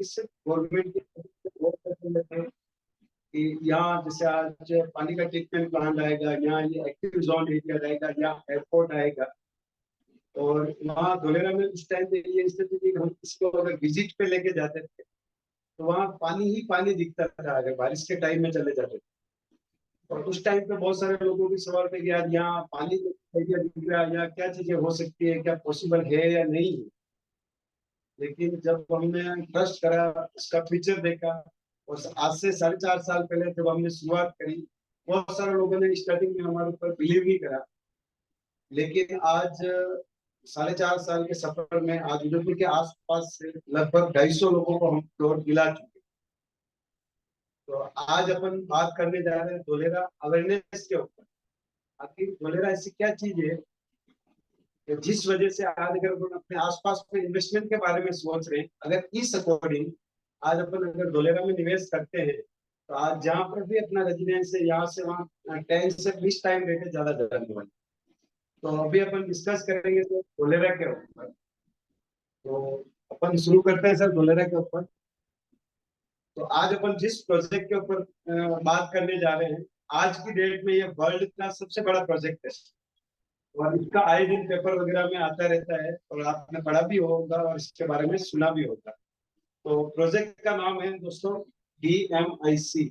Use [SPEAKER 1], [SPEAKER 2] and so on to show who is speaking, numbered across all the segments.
[SPEAKER 1] इससे गवर्नमेंट की तरफ से बहुत पैसे लेते हैं कि यहाँ जैसे आज पानी का ट्रीटमेंट प्लांट आएगा, यहाँ ये एक्टिव जोन एरिया रहेगा, यहाँ एयरपोर्ट आएगा। और वहाँ धोलेरा में उस टाइम पे ये स्थिति थी कि हम किसी को अगर विजिट पे लेके जाते थे तो वहाँ पानी ही पानी दिखता था अगर बारिश के टाइम में चले जाते थे। और उस टाइम पे बहुत सारे लोगों की सवाल थे कि यार यहाँ पानी एरिया दिख रहा है, यहाँ क्या चीजें हो सकती है, क्या पॉसिबल है या नहीं है। लेकिन जब हमने ट्रस्ट करा, उसका फ्यूचर देखा, और आज से 4.5 साल पहले जब हमने शुरुआत करी, बहुत सारे लोगों ने स्टार्टिंग में हमारे ऊपर बिलीव नहीं करा। लेकिन आज 4.5 साल के सफर में आज उदयपुर के आसपास से लगभग 250 लोगों को हम फ्लोर दिला चुके। तो आज अपन बात करने जा रहे हैं धोलेरा अवेयरनेस के ऊपर। आखिर धोलेरा ऐसी क्या चीज है कि जिस वजह से आज अगर अपन अपने आसपास में इन्वेस्टमेंट के बारे में सोच रहे हैं, अगर इस अकॉर्डिंग आज अपन अगर धोलेरा में निवेश करते हैं तो आज जहाँ पर भी अपना रेजिडेंस है यहाँ से वहाँ 10 से 20 टाइम रेट ज्यादा जाने वाली। तो अभी अपन डिस्कस करेंगे तो धोलेरा के ऊपर। तो अपन शुरू करते हैं सर धोलेरा के ऊपर। तो आज अपन जिस प्रोजेक्ट के ऊपर बात करने जा रहे हैं, आज की डेट में ये वर्ल्ड का सबसे बड़ा प्रोजेक्ट है और इसका आए दिन पेपर वगैरह में आता रहता है और आपने पढ़ा भी होगा और इसके बारे में सुना भी होगा। तो प्रोजेक्ट का नाम है दोस्तों DMIC,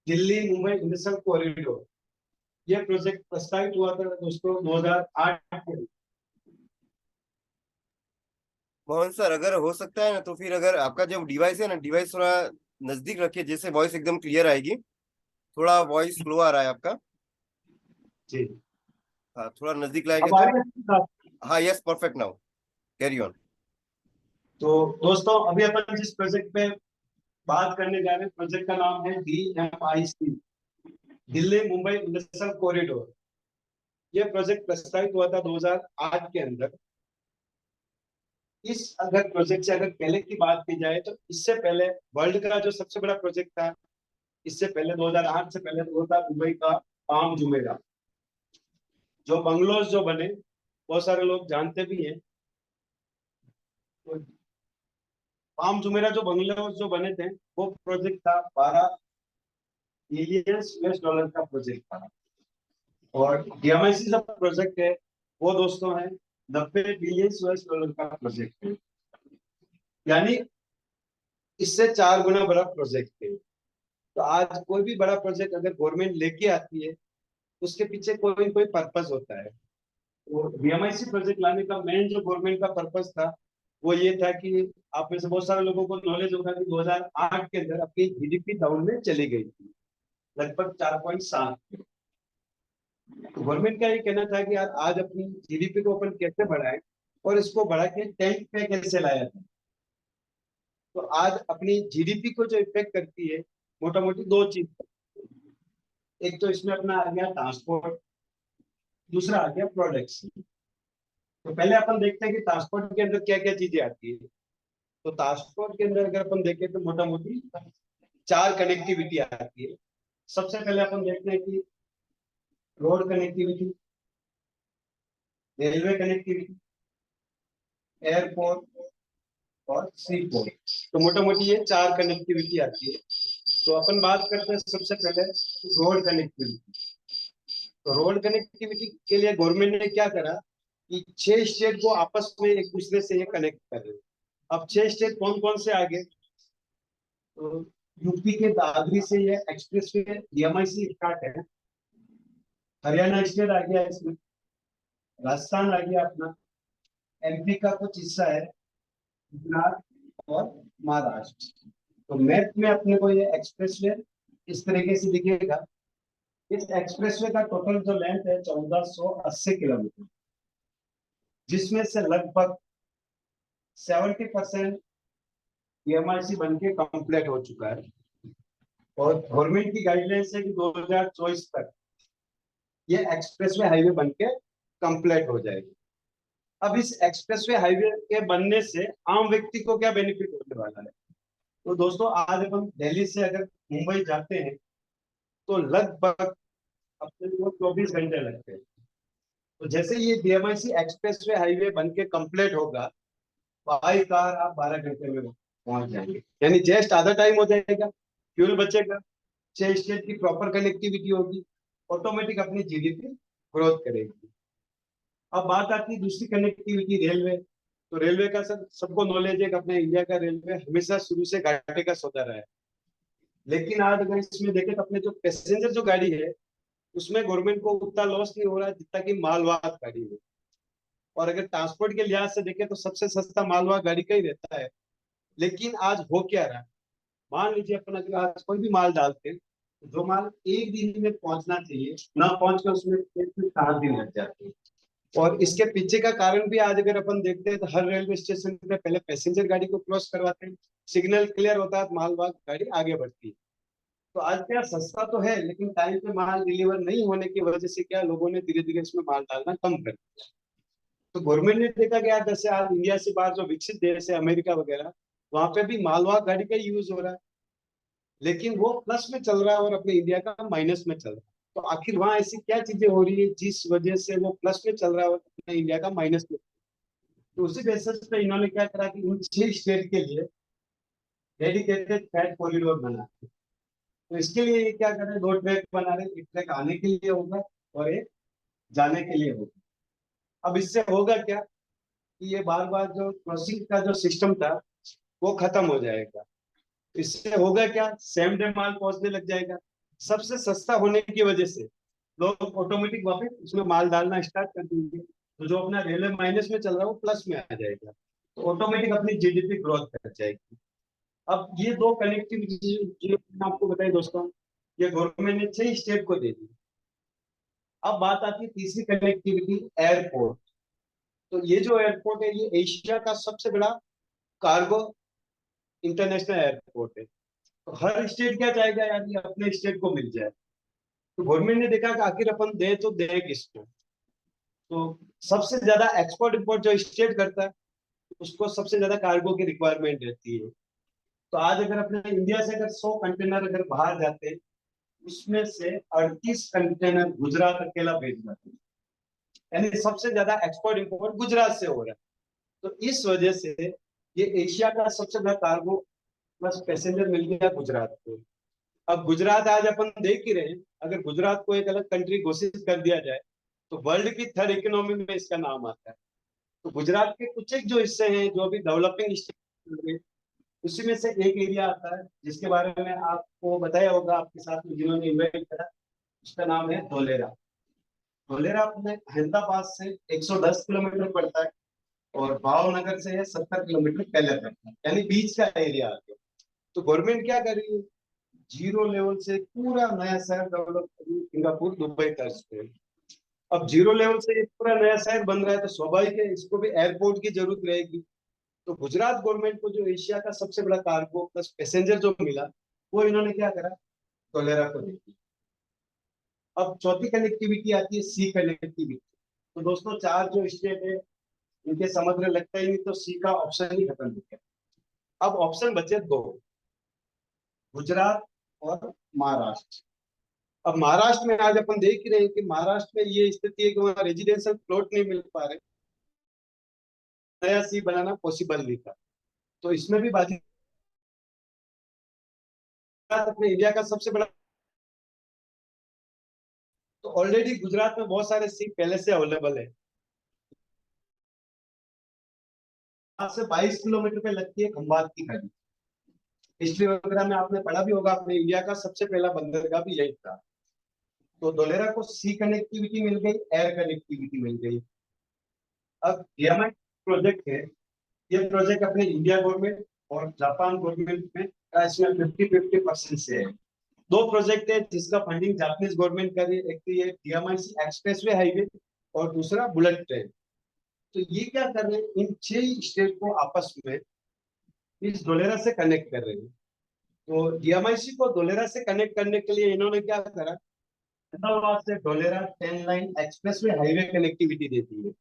[SPEAKER 1] Delhi Mumbai industrial corridor. ये प्रोजेक्ट प्रस्तावित हुआ था दोस्तों 2008 में।
[SPEAKER 2] मोहन सर, अगर हो सकता है ना तो फिर अगर आपका जो डिवाइस है ना, डिवाइस थोड़ा नजदीक रखिए, जैसे वॉइस एकदम क्लियर आएगी। थोड़ा वॉइस स्लो आ रहा है आपका।
[SPEAKER 1] जी,
[SPEAKER 2] हाँ, थोड़ा नजदीक लाएंगे
[SPEAKER 1] अब आ
[SPEAKER 2] तो।
[SPEAKER 1] रही है बात?
[SPEAKER 2] हाँ, yes, perfect now. Carry on.
[SPEAKER 1] तो दोस्तों अभी अपन जिस प्रोजेक्ट पे बात करने जा रहे हैं, प्रोजेक्ट का नाम है DMIC, Delhi Mumbai industrial corridor. ये प्रोजेक्ट प्रस्तावित हुआ था 2008 के अंदर। इस अगर प्रोजेक्ट से अगर पहले की बात की जाए तो इससे पहले वर्ल्ड का जो सबसे बड़ा प्रोजेक्ट था, इससे पहले 2008 से पहले तो था दुबई का पाम जुमेरा। जो बंगलोज जो बने, बहुत सारे लोग जानते भी हैं। तो पाम जुमेरा जो बंगलोज जो बने थे, वो प्रोजेक्ट था $12 बिलियन का प्रोजेक्ट था। और DMIC जो प्रोजेक्ट है वो दोस्तों है $90 बिलियन का प्रोजेक्ट है। यानी इससे 4 गुना बड़ा प्रोजेक्ट है। तो आज कोई भी बड़ा प्रोजेक्ट अगर गवर्नमेंट लेके आती है, उसके पीछे कोई कोई पर्पस होता है। तो DMIC प्रोजेक्ट लाने का मेन जो गवर्नमेंट का पर्पस था वो ये था कि आप में से बहुत सारे लोगों को नॉलेज होगा कि 2008 के अंदर अपनी GDP डाउन में चली गई थी, लगभग 4.7। तो गवर्नमेंट का ये कहना था कि यार आज अपनी GDP को अपन कैसे बढ़ाएं और इसको बढ़ा के 10 पे कैसे लाया जाए। तो आज अपनी GDP को जो इफेक्ट करती है, मोटा मोटी दो चीज। एक तो इसमें अपना आ गया ट्रांसपोर्ट, दूसरा आ गया प्रोडक्ट्स। तो पहले अपन देखते हैं कि ट्रांसपोर्ट के अंदर क्या क्या चीजें आती है। तो ट्रांसपोर्ट के अंदर अगर अपन देखें तो मोटा मोटी 4 कनेक्टिविटी आती है। सबसे पहले अपन देखते हैं कि road connectivity, railway connectivity, airport और सी पोर्ट। तो मोटा मोटी ये 4 कनेक्टिविटी आती है। तो अपन बात करते हैं सबसे पहले रोड कनेक्टिविटी। तो रोड कनेक्टिविटी के लिए गवर्नमेंट ने क्या करा कि 6 स्टेट को आपस में एक दूसरे से ये कनेक्ट कर रहे हैं। अब 6 स्टेट कौन कौन से आगे? तो यूपी के दादरी से ये एक्सप्रेस वे DMIC स्टार्ट है। हरियाणा स्टेट आ गया इसमें, राजस्थान आ गया अपना, MP का कुछ हिस्सा है, गुजरात और महाराष्ट्र। तो मैप में अपने को ये एक्सप्रेसवे इस तरीके से दिखेगा। इस एक्सप्रेसवे का टोटल जो लेंथ है 1480 किलोमीटर, जिसमें से लगभग 70% DMIC बन के कंप्लीट हो चुका है। और गवर्नमेंट की गाइडलाइंस है कि 2024 तक ये एक्सप्रेसवे हाईवे बन के कंप्लीट हो जाएगी। अब इस एक्सप्रेसवे हाईवे के बनने से आम व्यक्ति को क्या बेनिफिट होने वाला है? तो दोस्तों आज अपन दिल्ली से अगर मुंबई जाते हैं तो लगभग अपने को 24 घंटे लगते हैं। तो जैसे ये DMIC एक्सप्रेसवे हाईवे बन के कंप्लीट होगा बाई कार आप 12 घंटे में पहुंच जाएंगे, यानी जस्ट आधा टाइम हो जाएगा, फ्यूल बचेगा, 6 स्टेट की प्रॉपर कनेक्टिविटी होगी, ऑटोमेटिक अपनी जीडीपी ग्रोथ करेगी। अब बात आती है दूसरी कनेक्टिविटी, रेलवे। तो रेलवे का सबको नॉलेज है कि अपने इंडिया का रेलवे हमेशा शुरू से घाटे का सौदा रहा है। लेकिन आज अगर इसमें देखें तो अपने जो पैसेंजर जो गाड़ी है उसमें गवर्नमेंट को उतना लॉस नहीं हो रहा है जितना कि मालवाहक गाड़ी है। और अगर ट्रांसपोर्ट के लिहाज से देखें तो सबसे सस्ता मालवाहक गाड़ी का ही रहता है। लेकिन आज हो क्या रहा है, मान लीजिए अपन अगर आज कोई भी माल डालते हैं तो जो माल एक दिन में पहुंचना चाहिए ना पहुंच कर उसमें 6 से 7 दिन लग जाते हैं। और इसके पीछे का कारण भी आज अगर अपन देखते हैं तो हर रेलवे स्टेशन पे पहले पैसेंजर गाड़ी को क्रॉस करवाते हैं, सिग्नल क्लियर होता है तो मालवाहक गाड़ी आगे बढ़ती है। तो आज क्या सस्ता तो है लेकिन टाइम पे माल डिलीवर नहीं होने की वजह से क्या लोगों ने धीरे धीरे इसमें माल डालना कम कर दिया। तो गवर्नमेंट ने देखा गया जैसे आज इंडिया से बाहर जो विकसित देश है अमेरिका वगैरह, वहां पे भी मालवाहक गाड़ी का यूज हो रहा है, लेकिन वो प्लस में चल रहा है और अपने इंडिया का माइनस में चल रहा है। तो आखिर वहां ऐसी क्या चीजें हो रही है जिस वजह से वो प्लस में चल रहा है और अपने इंडिया का माइनस में। तो उसी बेसिस पे इन्होंने क्या करा कि उन 6 स्टेट के लिए डेडिकेटेड फ्लाइट कॉरिडोर बना। तो इसके लिए ये क्या कर रहे हैं, 2 ट्रैक बना रहे हैं, एक ट्रैक आने के लिए होगा और एक जाने के लिए होगा। अब इससे होगा क्या कि ये बार बार जो क्रॉसिंग का जो सिस्टम था वो खत्म हो जाएगा। इससे होगा क्या, सेम डे माल पहुंचने लग जाएगा। सबसे सस्ता होने की वजह से लोग ऑटोमेटिक वापस उसमें माल डालना स्टार्ट कर देंगे, तो जो अपना रेलवे माइनस में चल रहा है वो प्लस में आ जाएगा, तो ऑटोमेटिक अपनी जीडीपी ग्रोथ कर जाएगी। अब ये दो कनेक्टिविटी जो मैंने आपको बताई दोस्तों, ये गवर्नमेंट ने 6 स्टेट को दे दी। अब बात आती है तीसरी कनेक्टिविटी, एयरपोर्ट। तो ये जो एयरपोर्ट है ये एशिया का सबसे बड़ा कार्गो इंटरनेशनल एयरपोर्ट है। तो हर स्टेट क्या चाहेगा यार ये अपने स्टेट को मिल जाए। तो गवर्नमेंट ने देखा कि आखिर अपन दे तो दे किसको। तो सबसे ज्यादा एक्सपोर्ट इंपोर्ट जो स्टेट करता है उसको सबसे ज्यादा कार्गो की रिक्वायरमेंट रहती है। तो आज अगर अपने इंडिया से अगर 100 कंटेनर अगर बाहर जाते हैं उसमें से 38 कंटेनर गुजरात अकेला भेज जाते हैं, यानी सबसे ज्यादा एक्सपोर्ट इंपोर्ट गुजरात से हो रहा है। तो इस वजह से ये एशिया का सबसे बड़ा कार्गो प्लस पैसेंजर मिल गया गुजरात को। अब गुजरात आज अपन देख ही रहे हैं, अगर गुजरात को एक अलग कंट्री घोषित कर दिया जाए तो वर्ल्ड की थर्ड इकोनॉमी में इसका नाम आता है। तो गुजरात के कुछ एक जो हिस्से हैं जो अभी डेवलपिंग स्टेट, उसी में से एक एरिया आता है जिसके बारे में आपको बताया होगा आपके साथ में जिन्होंने इन्वाइट करा, उसका नाम है धोलेरा। धोलेरा अपने अहमदाबाद से 110 किलोमीटर पड़ता है और भावनगर से है 70 किलोमीटर पहले पड़ता है, यानी बीच का एरिया आ गया। तो गवर्नमेंट क्या कर रही है, जीरो लेवल से पूरा नया शहर डेवलप कर रही है, सिंगापुर दुबई तर्ज पे। अब जीरो लेवल से एक पूरा नया शहर बन रहा है तो स्वाभाविक है इसको भी एयरपोर्ट की जरूरत रहेगी। तो गुजरात गवर्नमेंट को जो एशिया का सबसे बड़ा कार्गो प्लस पैसेंजर जो मिला वो इन्होंने क्या करा, टोलेरा को दे दी। अब चौथी कनेक्टिविटी आती है सी कनेक्टिविटी। तो दोस्तों 4 जो स्टेट है इनके समुद्र लगता ही नहीं, तो सी का ऑप्शन ही खत्म हो गया। अब ऑप्शन बचे 2, गुजरात और महाराष्ट्र। अब महाराष्ट्र में आज अपन देख ही रहे हैं कि महाराष्ट्र में ये स्थिति है कि वहाँ रेजिडेंशियल प्लॉट नहीं मिल पा रहे, नया सी बनाना पॉसिबल नहीं था। तो इसमें भी बाजी अपने इंडिया का सबसे बड़ा, तो ऑलरेडी गुजरात में बहुत सारे सीट पहले से अवेलेबल है। यहाँ से 22 किलोमीटर पे लगती है खंबात की खाड़ी। हिस्ट्री वगैरह में आपने पढ़ा भी होगा, अपने इंडिया का सबसे पहला बंदरगाह भी यही था। तो धोलेरा को सी कनेक्टिविटी मिल गई, एयर कनेक्टिविटी मिल गई। अब DMI प्रोजेक्ट है, ये प्रोजेक्ट अपने इंडिया गवर्नमेंट और जापान गवर्नमेंट में का इसमें 50-50% से है। 2 प्रोजेक्ट है जिसका फंडिंग जापानीज गवर्नमेंट कर रही है, एक तो ये DMIC एक्सप्रेसवे हाईवे और दूसरा बुलेट ट्रेन। तो ये क्या कर रहे हैं, इन 6 स्टेट को आपस में इस धोलेरा से कनेक्ट कर रहे हैं। तो DMIC को धोलेरा से कनेक्ट करने के लिए इन्होंने क्या करा, अहमदाबाद से Dholera 10 line expressway highway connectivity देती है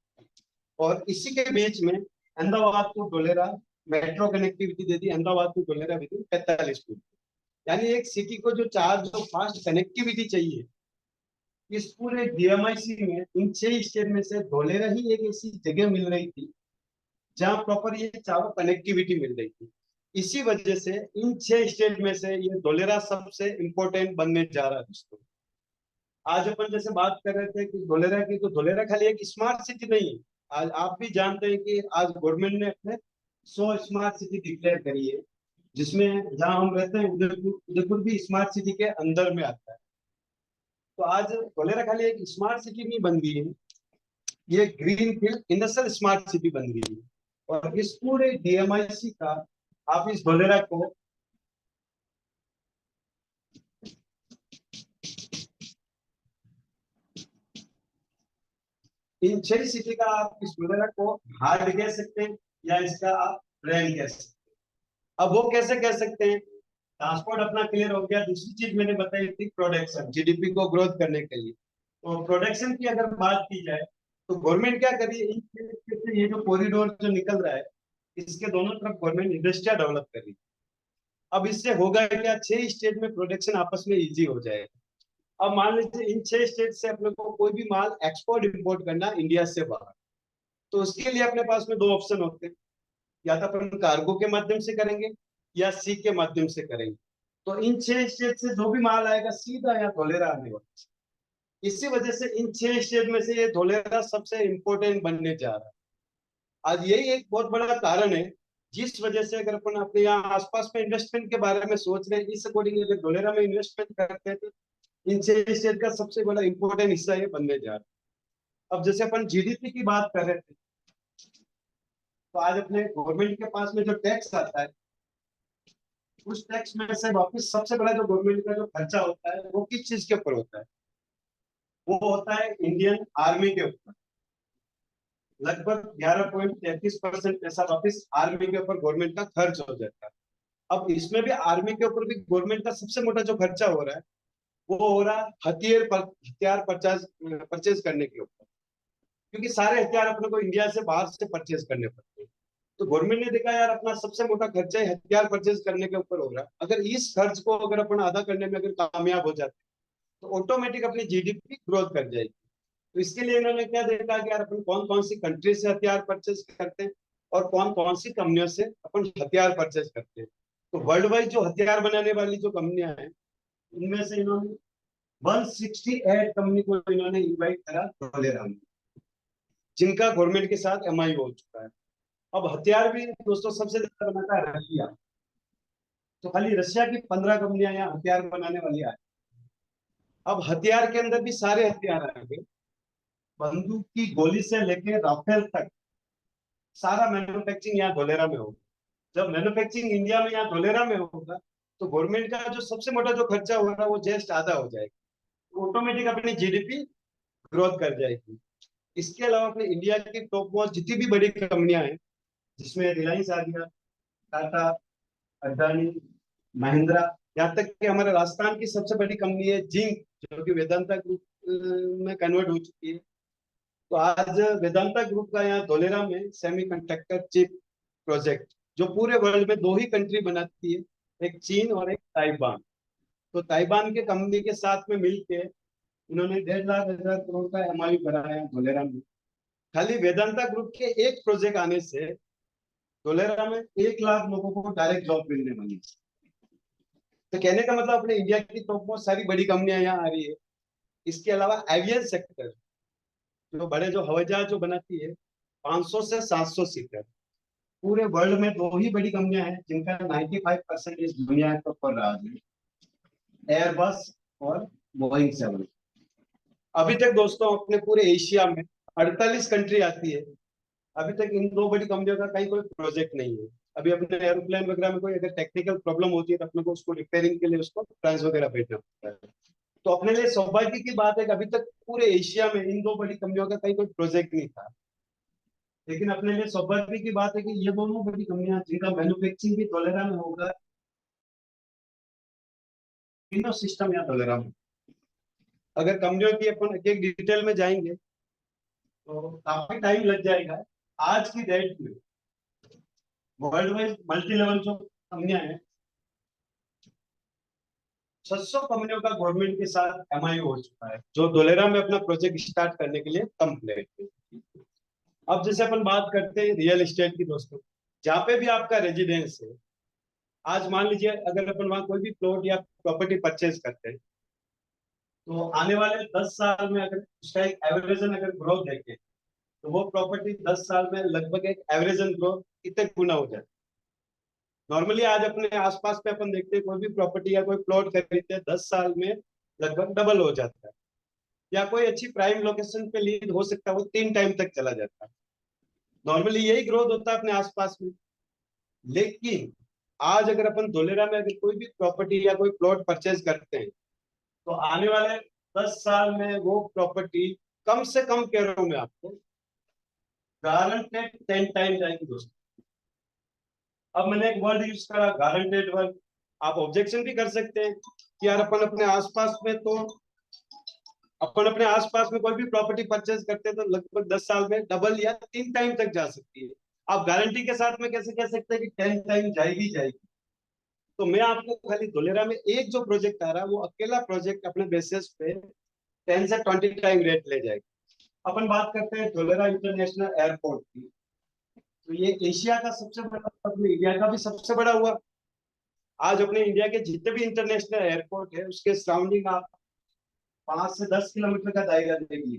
[SPEAKER 1] और इसी के बीच में अहमदाबाद को धोलेरा मेट्रो कनेक्टिविटी देती है, अहमदाबाद को धोलेरा विद इन 45 मिनट। यानी एक सिटी को जो 4 जो फास्ट कनेक्टिविटी चाहिए, इस पूरे DMIC में इन 6 स्टेट में से धोलेरा ही एक ऐसी जगह मिल रही थी जहाँ प्रॉपर ये चारों कनेक्टिविटी मिल रही थी। इसी वजह से इन 6 स्टेट में से ये धोलेरा सबसे इम्पोर्टेंट बनने जा रहा है दोस्तों। आज अपन जैसे बात कर रहे थे कि धोलेरा की, तो धोलेरा खाली एक स्मार्ट सिटी नहीं है। आज आप भी जानते हैं कि आज गवर्नमेंट ने अपने 100 स्मार्ट सिटी डिक्लेयर करी है, जिसमें जहां हम रहते हैं उदयपुर, उदयपुर भी स्मार्ट सिटी के अंदर में आता है। तो आज धोलेरा खाली एक स्मार्ट सिटी नहीं बन गई है, ये green field industrial smart city बन गई है। और इस पूरे डीएमआईसी का आप इस धोलेरा को इन 6 सिटी का आप इस धोलेरा को हार्ट कह सकते हैं या इसका आप ब्रेन कह सकते हैं। अब वो कैसे कह सकते हैं? ट्रांसपोर्ट अपना क्लियर हो गया। दूसरी चीज मैंने बताई थी प्रोडक्शन, जीडीपी को ग्रोथ करने के लिए। तो प्रोडक्शन की अगर बात की जाए तो गवर्नमेंट क्या करी है, ये जो कॉरिडोर जो निकल रहा है, इसके दोनों तरफ गवर्नमेंट इंडस्ट्रिया डेवलप कर रही है। अब इससे होगा क्या, 6 स्टेट में प्रोडक्शन आपस में इजी हो जाएगा। अब मान लीजिए इन 6 स्टेट से अपने को कोई भी माल एक्सपोर्ट इंपोर्ट करना इंडिया से बाहर, तो उसके लिए अपने पास में दो ऑप्शन होते हैं। या तो अपन कार्गो के माध्यम से करेंगे या सी के माध्यम से करेंगे। तो इन 6 स्टेट से जो भी माल आएगा सीधा यहाँ धोलेरा आने वाला है। इसी वजह से इन 6 स्टेट में से ये धोलेरा सबसे इंपॉर्टेंट बनने जा रहा है। आज यही एक बहुत बड़ा कारण है जिस वजह से अगर अपन अपने यहाँ आसपास में इन्वेस्टमेंट के बारे में सोच रहे हैं, इस अकॉर्डिंग अगर धोलेरा में इन्वेस्टमेंट करते हैं तो इन 6 स्टेट का सबसे बड़ा इंपॉर्टेंट हिस्सा ये बनने जा रहा है। अब जैसे अपन जीडीपी की बात कर रहे थे, तो आज अपने गवर्नमेंट के पास में जो टैक्स आता है, उस टैक्स में से वापस सबसे बड़ा जो गवर्नमेंट का जो खर्चा होता है वो किस चीज के ऊपर होता है? वो होता है इंडियन आर्मी के ऊपर। लगभग 11.33% पैसा वापस आर्मी के ऊपर गवर्नमेंट का खर्च हो जाता है। अब इसमें भी आर्मी के ऊपर भी गवर्नमेंट का सबसे मोटा जो खर्चा हो रहा है वो हो रहा है हथियार परचेज परचेज करने के ऊपर, क्योंकि सारे हथियार अपने को इंडिया से बाहर से परचेज करने पड़ते हैं। तो गवर्नमेंट ने देखा यार अपना सबसे मोटा खर्चा है हथियार परचेज करने के ऊपर हो रहा है, अगर इस खर्च को अगर अपन आधा करने में अगर कामयाब हो जाते तो ऑटोमेटिक अपनी जीडीपी ग्रोथ कर जाएगी। तो इसके लिए इन्होंने क्या देखा कि यार अपन कौन कौन सी कंट्री से हथियार परचेज करते हैं और कौन कौन सी कंपनियों से अपन हथियार परचेज करते हैं। तो वर्ल्ड वाइड जो हथियार बनाने वाली जो कंपनियां हैं, इनमें से इन्होंने 168 कंपनी को इन्होंने इन्वाइट करा धोलेरा में, जिनका गवर्नमेंट के साथ एमआईओ हो चुका है। अब हथियार भी दोस्तों सबसे ज्यादा बनाता है रशिया। तो खाली रशिया की 15 कंपनियां यहाँ हथियार बनाने वाली है। अब हथियार के अंदर भी सारे हथियार आएंगे, बंदूक की गोली से लेके राफेल तक सारा मैन्युफैक्चरिंग यहाँ धोलेरा में होगा। जब मैन्युफैक्चरिंग इंडिया में यहाँ धोलेरा में होगा तो गवर्नमेंट का जो सबसे मोटा जो खर्चा हो रहा है वो जस्ट आधा हो जाएगा। ऑटोमेटिक अपनी जीडीपी ग्रोथ कर जाएगी। इसके अलावा अपने इंडिया की टॉप मोस्ट जितनी भी बड़ी कंपनियां हैं, जिसमें रिलायंस आ गया, टाटा, अडानी, महिंद्रा, यहाँ तक कि हमारे राजस्थान की सबसे बड़ी कंपनी है जिंक, जो कि वेदांता ग्रुप में कन्वर्ट हो चुकी है। तो आज वेदांता ग्रुप का यहाँ धोलेरा में सेमीकंडक्टर चिप प्रोजेक्ट, जो पूरे वर्ल्ड में दो ही कंट्री बनाती है, एक चीन और एक ताइवान। तो ताइवान के कंपनी के साथ में मिलके इन्होंने 1.5 लाख करोड़ का एमओयू कराया है धोलेरा में। खाली वेदांता ग्रुप के एक प्रोजेक्ट आने से धोलेरा में 1 लाख लोगों को डायरेक्ट जॉब मिलने वाली है। तो कहने का मतलब अपने इंडिया की टॉप मोस्ट सारी बड़ी कंपनियां यहाँ आ रही है। इसके अलावा एवियन सेक्टर, जो बड़े जो हवाई जहाज जो बनाती है 500 से 700 सीटर, पूरे वर्ल्ड में दो ही बड़ी कंपनियां हैं जिनका 95% इस दुनिया के ऊपर राज है, एयरबस और बोइंग 7। अभी तक दोस्तों अपने पूरे एशिया में 48 कंट्री आती है, अभी तक इन दो बड़ी कंपनियों का कहीं कोई प्रोजेक्ट नहीं है। अभी अपने एरोप्लेन वगैरह में कोई अगर टेक्निकल प्रॉब्लम होती है तो अपने को उसको रिपेयरिंग के लिए उसको फ्रांस वगैरह भेजना पड़ता है। तो अपने लिए सौभाग्य की बात है कि अभी तक पूरे एशिया में इन दो बड़ी कंपनियों का कहीं कोई प्रोजेक्ट नहीं था। लेकिन अपने लिए सौभाग्य की बात है कि ये दोनों बड़ी कंपनियां जिनका मैन्युफैक्चरिंग भी धोलेरा में होगा, तीनों सिस्टम यहाँ धोलेरा में। अगर कंपनियों की अपन एक एक डिटेल में जाएंगे तो काफी टाइम लग जाएगा। आज की डेट में वर्ल्ड वाइड मल्टी लेवल जो कंपनियां हैं, 600 कंपनियों का गवर्नमेंट के साथ एमआईओ हो चुका है, जो धोलेरा में अपना प्रोजेक्ट स्टार्ट करने के लिए कंप्लीट है। अब जैसे अपन बात करते हैं रियल एस्टेट की दोस्तों, जहाँ पे भी आपका रेजिडेंस है, आज मान लीजिए अगर अपन वहाँ कोई भी प्लॉट या प्रॉपर्टी परचेज करते हैं, तो आने वाले 10 साल में अगर उसका एक एवरेजन अगर ग्रोथ देखें, तो वो प्रॉपर्टी 10 साल में लगभग एक एवरेजन ग्रोथ कितने गुना हो जाए। नॉर्मली आज अपने आसपास में अपन देखते हैं कोई भी प्रॉपर्टी या कोई प्लॉट खरीदते हैं, 10 साल में लगभग डबल हो जाता है, या कोई अच्छी प्राइम लोकेशन पे लीड हो सकता है वो 3 टाइम तक चला जाता है। नॉर्मली यही ग्रोथ होता है अपने आसपास में। लेकिन आज अगर अपन धोलेरा में अगर कोई भी प्रॉपर्टी या कोई प्लॉट परचेज करते हैं, तो आने वाले 10 साल में वो प्रॉपर्टी कम से कम कह रहा हूं मैं आपको, गारंटेड 10 टाइम जाएगी दोस्तों। अब मैंने एक वर्ड यूज करा, गारंटेड वर्ड। आप ऑब्जेक्शन भी कर सकते हैं कि यार अपन अपने आसपास में कोई भी प्रॉपर्टी परचेज करते हैं तो लगभग 10 साल में डबल या 3 टाइम तक जा सकती है। आप गारंटी के साथ में कैसे कह सकते हैं कि 10 टाइम जाएगी जाएगी। तो मैं आपको खाली धोलेरा में एक जो प्रोजेक्ट आ रहा है वो अकेला प्रोजेक्ट अपने बेसिस पे 10 से 20 टाइम रेट ले जाएगा। अपन बात करते हैं धोलेरा इंटरनेशनल एयरपोर्ट की, तो ये एशिया का सबसे बड़ा, अपने इंडिया का भी सबसे बड़ा हुआ। आज अपने इंडिया के जितने भी इंटरनेशनल एयरपोर्ट है उसके सराउंडिंग आप 5 से 10 किलोमीटर का दायरा देंगे।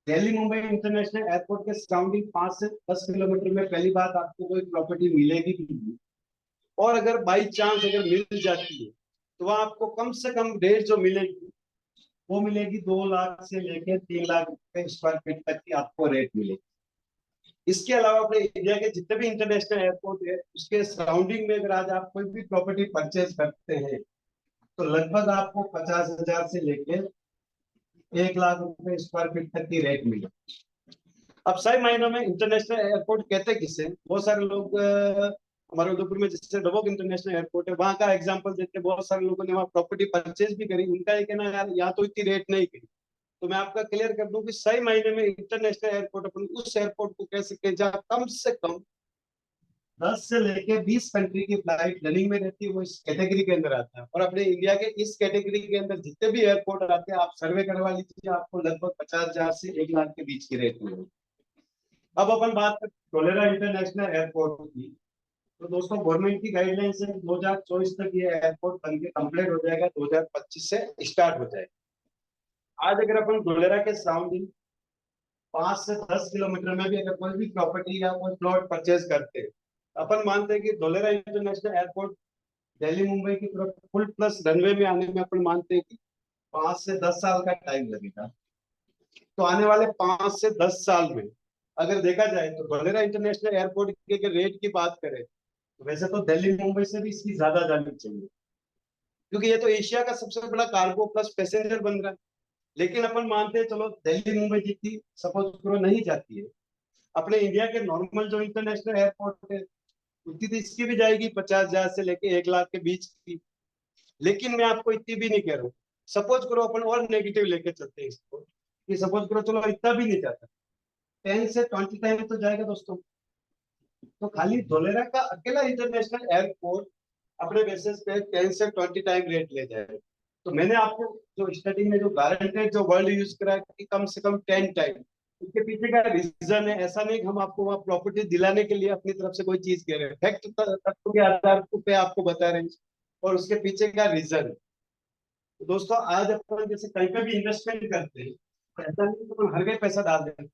[SPEAKER 1] दिल्ली मुंबई इंटरनेशनल एयरपोर्ट के सराउंडिंग 5 से 10 किलोमीटर में पहली बात आपको कोई प्रॉपर्टी मिलेगी भी नहीं। और अगर बाई चांस अगर मिल जाती है तो वह आपको कम से कम रेट जो मिलेगी वो मिलेगी 2 लाख से लेकर 3 लाख रुपए स्क्वायर फीट तक की आपको रेट मिलेगी। इसके अलावा अपने इंडिया के जितने भी इंटरनेशनल एयरपोर्ट है उसके सराउंडिंग में अगर आज आप कोई भी प्रॉपर्टी परचेज करते हैं तो लगभग आपको 50,000 से लेके 1 लाख रुपए स्क्वायर फीट तक की रेट मिले। अब सही मायनों में इंटरनेशनल एयरपोर्ट कहते किसे, बहुत सारे लोग हमारे उदयपुर में जैसे डबोक इंटरनेशनल एयरपोर्ट है, वहां का एग्जांपल देते हैं। बहुत सारे लोगों ने वहां प्रॉपर्टी परचेज भी करी, उनका ये कहना यार यहाँ तो इतनी रेट नहीं करी। तो मैं आपका क्लियर कर दूं कि सही मायने में इंटरनेशनल एयरपोर्ट अपन उस एयरपोर्ट को कह सकते हैं जहाँ कम से कम 10 से लेके 20 कंट्री की फ्लाइट रनिंग में रहती है, वो इस कैटेगरी के अंदर आता है। और अपने इंडिया के इस कैटेगरी के अंदर जितने भी एयरपोर्ट आते हैं आप सर्वे करवा लीजिए, आपको लगभग 50,000 से 1 लाख के बीच की रेट मिलेगी। अब अपन बात करें धोलेरा इंटरनेशनल एयरपोर्ट की, तो दोस्तों गवर्नमेंट की गाइडलाइन से 2024 तक ये एयरपोर्ट बन के कंप्लीट हो जाएगा, 2025 से स्टार्ट हो जाएगा। आज अगर अपन धोलेरा के सराउंडिंग 5 से 10 किलोमीटर में भी अगर कोई भी प्रॉपर्टी या कोई प्लॉट परचेज करते हैं, अपन मानते हैं कि धोलेरा इंटरनेशनल एयरपोर्ट दिल्ली मुंबई की तरफ फुल प्लस रनवे में आने में अपन मानते हैं कि 5 से 10 साल का टाइम लगेगा। तो आने वाले 5 से 10 साल में अगर देखा जाए तो धोलेरा इंटरनेशनल एयरपोर्ट के अगर रेट की बात करें तो वैसे तो दिल्ली मुंबई से भी इसकी ज्यादा जानी चाहिए, क्योंकि ये तो एशिया का सबसे बड़ा कार्गो प्लस पैसेंजर बन रहा है। लेकिन अपन मानते हैं चलो दिल्ली मुंबई जितनी सपोज करो नहीं जाती है, अपने इंडिया के नॉर्मल जो इंटरनेशनल एयरपोर्ट है उतनी तो इसकी भी जाएगी 50,000 से लेके 1 लाख के बीच की। लेकिन मैं आपको इतनी भी नहीं कह रहा हूँ। सपोज करो अपन और नेगेटिव लेके चलते हैं इसको, कि सपोज करो चलो इतना भी नहीं जाता, 10 से 20 टाइम तो जाएगा दोस्तों। तो खाली धोलेरा का अकेला इंटरनेशनल एयरपोर्ट अपने बेसिस पे 10 से 20 टाइम रेट ले जाए। तो मैंने आपको जो स्टार्टिंग में जो गारंटेड जो वर्ड यूज करा कि कम से कम 10 टाइम, उसके पीछे का रीजन है। ऐसा नहीं कि हम आपको वहाँ प्रॉपर्टी दिलाने के लिए अपनी तरफ से कोई चीज कह रहे हैं, फैक्ट तथ्यों के आधार पे आपको बता रहे हैं और उसके पीछे का रीजन। तो दोस्तों आज अपन जैसे कहीं पे भी इन्वेस्टमेंट करते हैं, ऐसा नहीं कि अपन हर गए पैसा डाल देते हैं।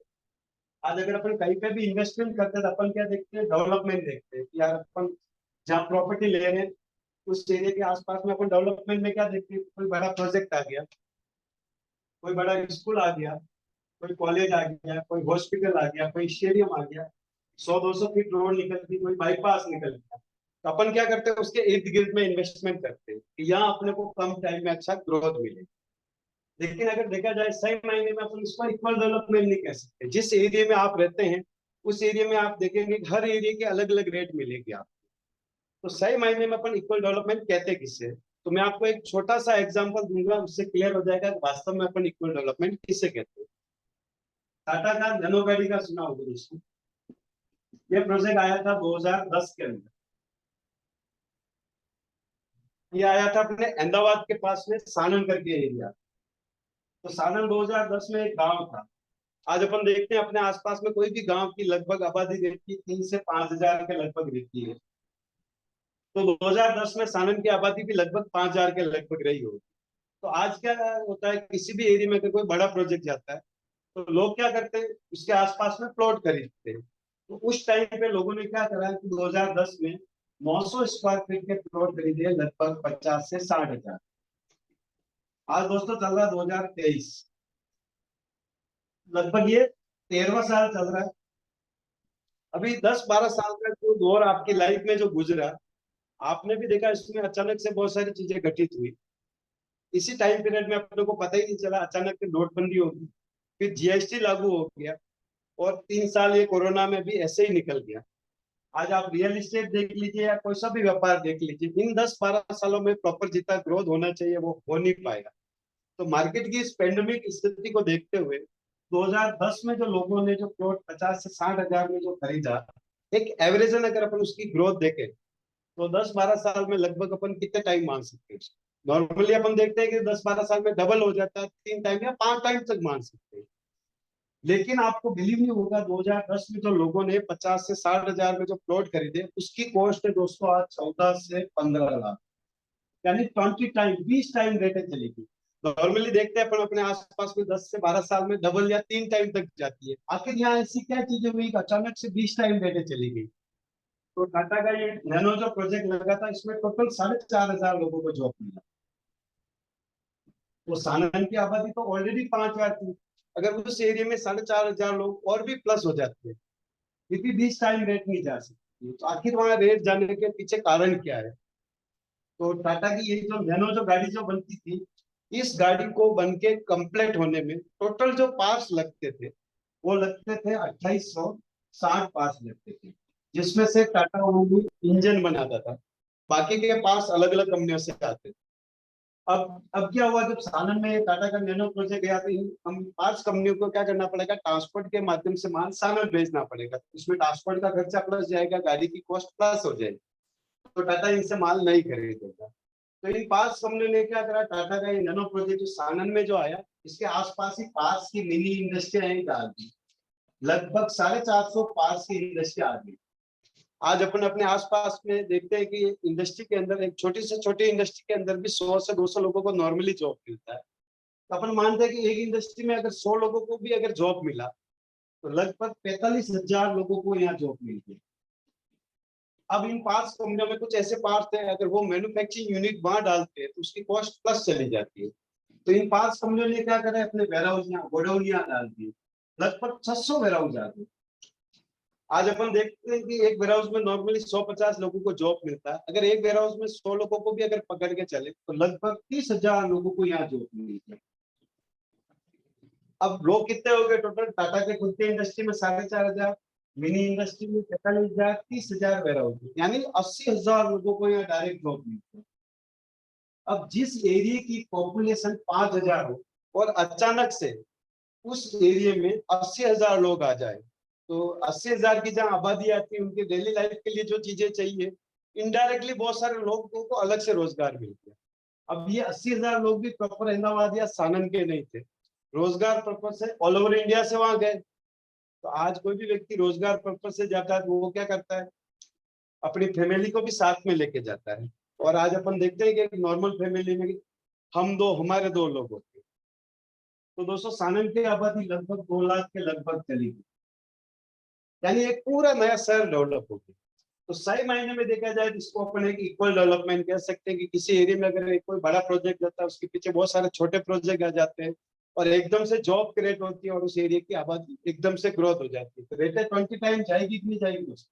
[SPEAKER 1] आज अगर अपन कहीं पे भी इन्वेस्टमेंट करते हैं तो अपन क्या देखते हैं, डेवलपमेंट देखते हैं कि यार अपन जहाँ प्रॉपर्टी ले रहे हैं उस एरिया के आसपास में अपन डेवलपमेंट में क्या देखते हैं, कोई बड़ा प्रोजेक्ट आ गया, कोई बड़ा स्कूल आ गया, कोई कॉलेज आ गया, कोई हॉस्पिटल आ गया, कोई स्टेडियम आ गया, 100-200 फीट रोड निकल गई, कोई बाईपास निकल गया, तो अपन क्या करते हैं उसके इर्द गिर्द में इन्वेस्टमेंट करते हैं कि यहाँ अपने को कम टाइम में अच्छा ग्रोथ मिले। लेकिन अगर देखा जाए सही मायने में अपन इसको इक्वल डेवलपमेंट नहीं कह सकते। जिस एरिया में आप रहते हैं उस एरिया में आप देखेंगे हर एरिया के अलग अलग रेट मिलेगी आप। तो सही मायने में अपन इक्वल डेवलपमेंट कहते किसे, तो मैं आपको एक छोटा सा एग्जांपल दूंगा, उससे क्लियर हो जाएगा कि वास्तव में अपन इक्वल डेवलपमेंट किसे कहते हैं। टाटा का नैनो गाड़ी का सुना होगा दोस्तों, ये प्रोजेक्ट आया था 2010 के अंदर। ये आया था अपने अहमदाबाद के पास में सानन करके एरिया। तो सानन 2010 में एक गांव था, आज अपन देखते हैं अपने आसपास में कोई भी गांव की लगभग आबादी रहती है 3 से 5 हजार के लगभग रहती है। तो 2010 में सानन की आबादी भी लगभग 5 हजार के लगभग रही होगी। तो आज क्या होता है, किसी भी एरिया में अगर कोई बड़ा प्रोजेक्ट जाता है तो लोग क्या करते हैं, उसके आसपास में प्लॉट खरीदते हैं। तो उस टाइम पे लोगों ने क्या करा कि 2010 में 900 स्क्वायर फीट के प्लॉट खरीदे लगभग 50 से 60 हजार। आज दोस्तों चल रहा है 2023, लगभग ये 13वां साल चल रहा है। अभी 10-12 साल का जो दौर आपकी लाइफ में जो गुजरा, आपने भी देखा इसमें अचानक से बहुत सारी चीजें घटित हुई। इसी टाइम पीरियड में अपने को पता ही नहीं चला, अचानक से नोटबंदी होगी, फिर जीएसटी लागू हो गया, और 3 साल ये कोरोना में भी ऐसे ही निकल गया। आज आप रियल एस्टेट देख लीजिए या कोई सा भी व्यापार देख लीजिए, इन 10-12 सालों में प्रॉपर जितना ग्रोथ होना चाहिए वो हो नहीं पाएगा। तो मार्केट की इस पेंडेमिक स्थिति को देखते हुए 2010 में जो लोगों ने जो प्लॉट 50 से 60 हजार में जो खरीदा, एक एवरेजन अगर अपन उसकी ग्रोथ देखें तो 10-12 साल में लगभग अपन कितने टाइम मान सकते हैं? नॉर्मली अपन देखते हैं कि 10-12 साल में डबल हो जाता है, 3 टाइम या 5 टाइम तक मान सकते हैं। लेकिन आपको बिलीव नहीं होगा, 2010 में जो लोगों ने 50 से 60 हजार में जो प्लॉट खरीदे, उसकी कॉस्ट है दोस्तों आज 14 से 15 लाख, यानी 20 टाइम, 20 टाइम रेटें चली गई। नॉर्मली देखते हैं अपन अपने आसपास में 10 से 12 साल में डबल या 3 टाइम तक जाती है। आखिर यहाँ ऐसी क्या चीजें हुई कि अचानक से 20 टाइम रेटें चली गई? तो टाटा का ये नैनो जो प्रोजेक्ट लगा था, इसमें टोटल 4,500 लोगों को जॉब मिला। तो सानन की आबादी तो ऑलरेडी 5 हजार थी, अगर उस एरिया में 4,500 लोग और भी प्लस हो जाते हैं, फिर भी 20 टाइम रेट नहीं जा सकती। तो आखिर वहां रेट जाने के पीछे कारण क्या है? तो टाटा की ये जो नैनो जो गाड़ी जो बनती थी, इस गाड़ी को बन के कंप्लीट होने में टोटल जो पार्ट्स लगते थे, वो लगते थे 2860 पार्ट्स लगते थे, जिसमें से टाटा ओनली इंजन बनाता था, बाकी के पार्ट्स अलग अलग कंपनियों से आते थे। अब क्या हुआ, जब सालन में टाटा का नैनो प्रोजेक्ट गया तो हम पांच कंपनियों को क्या करना पड़ेगा, ट्रांसपोर्ट के माध्यम से माल सालन भेजना पड़ेगा। इसमें ट्रांसपोर्ट का खर्चा प्लस जाएगा, गाड़ी की कॉस्ट प्लस हो जाएगी, तो टाटा इनसे माल नहीं खरीदेगा। तो इन पांच कंपनियों ने क्या करा, टाटा का ये नैनो प्रोजेक्ट जो सालन में जो आया, इसके आसपास ही पास की मिनी इंडस्ट्री डाल दी, लगभग 450 पास की इंडस्ट्री आ गई। आज अपन अपने आसपास में देखते हैं कि इंडस्ट्री के अंदर, एक छोटी से छोटी इंडस्ट्री के अंदर भी 100 से 200 लोगों को नॉर्मली जॉब मिलता है। तो अपन मानते हैं कि एक इंडस्ट्री में अगर 100 लोगों को भी अगर जॉब मिला, तो लगभग 45,000 लोगों को यहाँ जॉब मिलती है। अब इन पांच कंपनियों में कुछ ऐसे पार्ट है, अगर वो मैन्युफैक्चरिंग यूनिट वहां डालते हैं तो उसकी कॉस्ट प्लस चली जाती है। तो इन पांच कंपनियों ने क्या करा, अपने वेयरहाउस यहाँ गोडाउन यहाँ डाल दिए, लगभग 600 वेयरहाउस आ गए। आज अपन देखते हैं कि एक वेयरहाउस में नॉर्मली 150 लोगों को जॉब मिलता है, अगर एक वेयरहाउस में 100 लोगों को भी अगर पकड़ के चले तो लगभग 30,000 लोगों को यहाँ जॉब मिलती है। अब लोग कितने हो गए टोटल, टाटा के खुद के इंडस्ट्री में 4,500, मिनी इंडस्ट्री में 45,000, 30,000 वेयरहाउस, यानी 80,000 लोगों को यहाँ डायरेक्ट जॉब मिलती है। अब जिस एरिया की पॉपुलेशन 5,000 हो और अचानक से उस एरिया में 80,000 लोग आ जाए, तो 80,000 की जहाँ आबादी आती है, उनके डेली लाइफ के लिए जो चीजें चाहिए, इनडायरेक्टली बहुत सारे लोगों को अलग से रोजगार मिल गया। अब ये 80,000 लोग भी प्रॉपर अहमदाबाद या सानन के नहीं थे, रोजगार पर्पज से ऑल ओवर इंडिया से वहां गए। तो आज कोई भी व्यक्ति रोजगार पर्पज से जाता है तो वो क्या करता है, अपनी फैमिली को भी साथ में लेके जाता है। और आज अपन देखते हैं कि नॉर्मल फैमिली में हम दो, हमारे दो लोग होते हैं। तो दोस्तों सानन की आबादी लगभग 2 लाख के लगभग चली गई, यानी एक पूरा नया शहर डेवलप हो गया। तो सही मायने में देखा जाए तो इसको अपन एक इक्वल डेवलपमेंट कह सकते हैं कि किसी एरिया में अगर एक कोई बड़ा प्रोजेक्ट जाता है, उसके पीछे बहुत सारे छोटे प्रोजेक्ट आ जाते हैं और एकदम से जॉब क्रिएट होती है और उस एरिया की आबादी एकदम से ग्रोथ हो जाती है। तो रेट 20 टाइम जाएगी कि नहीं जाएगी दोस्तों?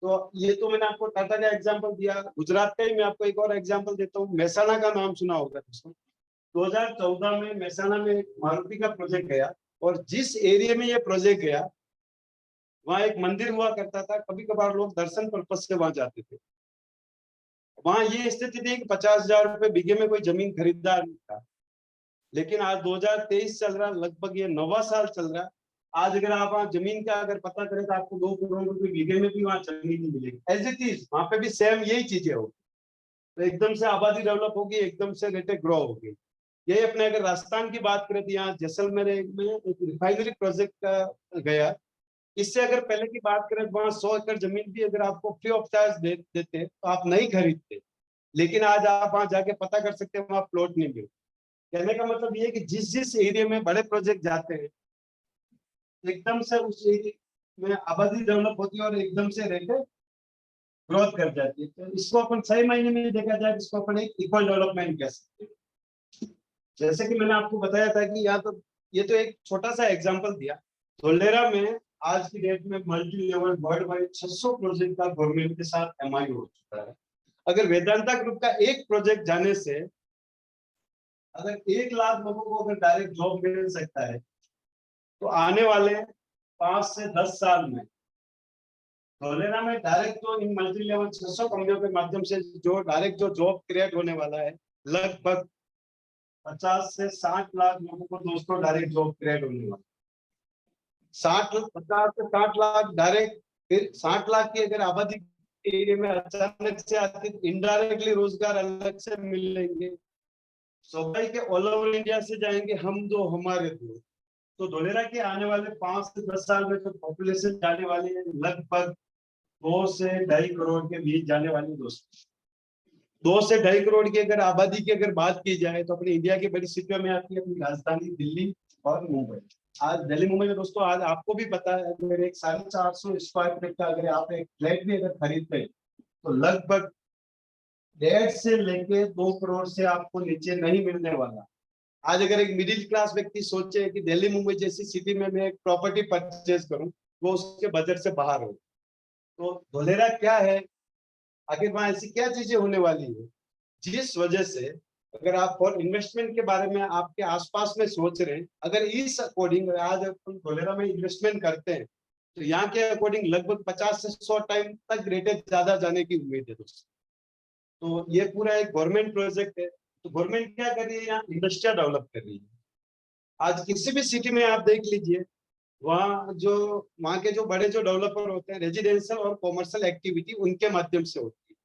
[SPEAKER 1] तो ये तो मैंने आपको टाटा का एग्जाम्पल दिया। गुजरात का ही मैं आपको एक और एग्जाम्पल देता हूँ। महसाणा का नाम सुना होगा दोस्तों। 2014 में महसाणा में एक मारुति का प्रोजेक्ट गया, और जिस एरिया में ये प्रोजेक्ट गया वहां एक मंदिर हुआ करता था, कभी कभार लोग दर्शन पर्पज से वहां जाते थे। वहां ये स्थिति थी कि 50,000 रुपए बीघे में कोई जमीन खरीदार नहीं था। लेकिन आज 2023 चल रहा, लगभग ये 9वां साल चल रहा। आज अगर आप वहाँ जमीन का अगर पता करें तो आपको 2 करोड़ रुपए बीघे में भी वहाँ जमीन नहीं मिलेगी। एज इट इज वहां पे भी सेम यही चीजें होगी। तो एकदम से आबादी डेवलप होगी, एकदम से रेटें ग्रो होगी। यही अपने अगर राजस्थान की बात करें तो यहाँ जैसलमेर में एक रिफाइनरी प्रोजेक्ट का गया। इससे अगर पहले की बात करें वहाँ 100 एकड़ जमीन भी अगर आपको फ्री ऑफ चार्ज देते तो आप नहीं खरीदते, लेकिन आज आप वहाँ जाके पता कर सकते हैं वहाँ प्लॉट नहीं मिलते। कहने का मतलब ये है कि जिस जिस एरिया में बड़े प्रोजेक्ट जाते हैं एकदम से उस एरिया में आबादी डेवलप होती है और एकदम से रेट ग्रोथ कर जाती है। तो इसको अपन सही मायने में देखा जाए इसको अपन एक इक्वल डेवलपमेंट कह सकते हैं। जैसे कि मैंने आपको बताया था कि यहाँ तो ये तो एक छोटा सा एग्जांपल दिया। धोलेरा में आज की डेट में multi level world wide 600 project का गवर्नमेंट के साथ एमआईओ हो चुका है। अगर वेदांता ग्रुप का एक प्रोजेक्ट जाने से अगर 1 लाख लोगों को अगर डायरेक्ट जॉब मिल सकता है तो आने वाले 5 से 10 साल में धोलेरा में डायरेक्ट तो इन मल्टी लेवल 600 कंपनियों के माध्यम से जो डायरेक्ट जो जॉब क्रिएट होने वाला है लगभग 50 से 60 लाख लोगों को दोस्तों डायरेक्ट जॉब क्रिएट होने वाला। 50 से 60 लाख डायरेक्ट, फिर 60 लाख की अगर आबादी एरिया में अचानक से आती तो इनडायरेक्टली रोजगार अलग से मिलेंगे। सफाई के ऑल ओवर इंडिया से जाएंगे हम दो हमारे दो। तो धोलेरा के आने वाले 5 से 10 साल में तो पॉपुलेशन जाने वाली है लगभग 2 से 2.5 करोड़ के बीच जाने वाली दोस्तों। 2 से 2.5 करोड़ की अगर आबादी की अगर बात की जाए तो अपने इंडिया की बड़ी सिटियों में आती है अपनी राजधानी दिल्ली और मुंबई। आज दिल्ली मुंबई में दोस्तों आज आपको भी पता है अगर एक 450 स्क्वायर फीट का अगर आप एक फ्लैट भी अगर खरीदते हैं तो लगभग 1.5 से लेके 2 करोड़ से आपको नीचे नहीं मिलने वाला। आज अगर एक मिडिल क्लास व्यक्ति सोचे कि दिल्ली मुंबई जैसी सिटी में मैं एक प्रॉपर्टी परचेज करूं वो उसके बजट से बाहर हो। तो धोलेरा क्या है, आखिर वहां ऐसी क्या चीजें होने वाली है जिस वजह से अगर आप फॉर इन्वेस्टमेंट के बारे में आपके आसपास में सोच रहे हैं, अगर इस अकॉर्डिंग आज अपन धोलेरा में इन्वेस्टमेंट करते हैं तो यहाँ के अकॉर्डिंग लगभग 50 से 100 टाइम तक रेटेज ज्यादा जाने की उम्मीद है दोस्तों। तो ये पूरा एक गवर्नमेंट प्रोजेक्ट है। तो गवर्नमेंट क्या कर रही है, यहाँ इंडस्ट्रिया डेवलप कर रही है। आज किसी भी सिटी में आप देख लीजिए वहाँ के जो बड़े जो डेवलपर होते हैं रेजिडेंशियल और कॉमर्शियल एक्टिविटी उनके माध्यम से होती है।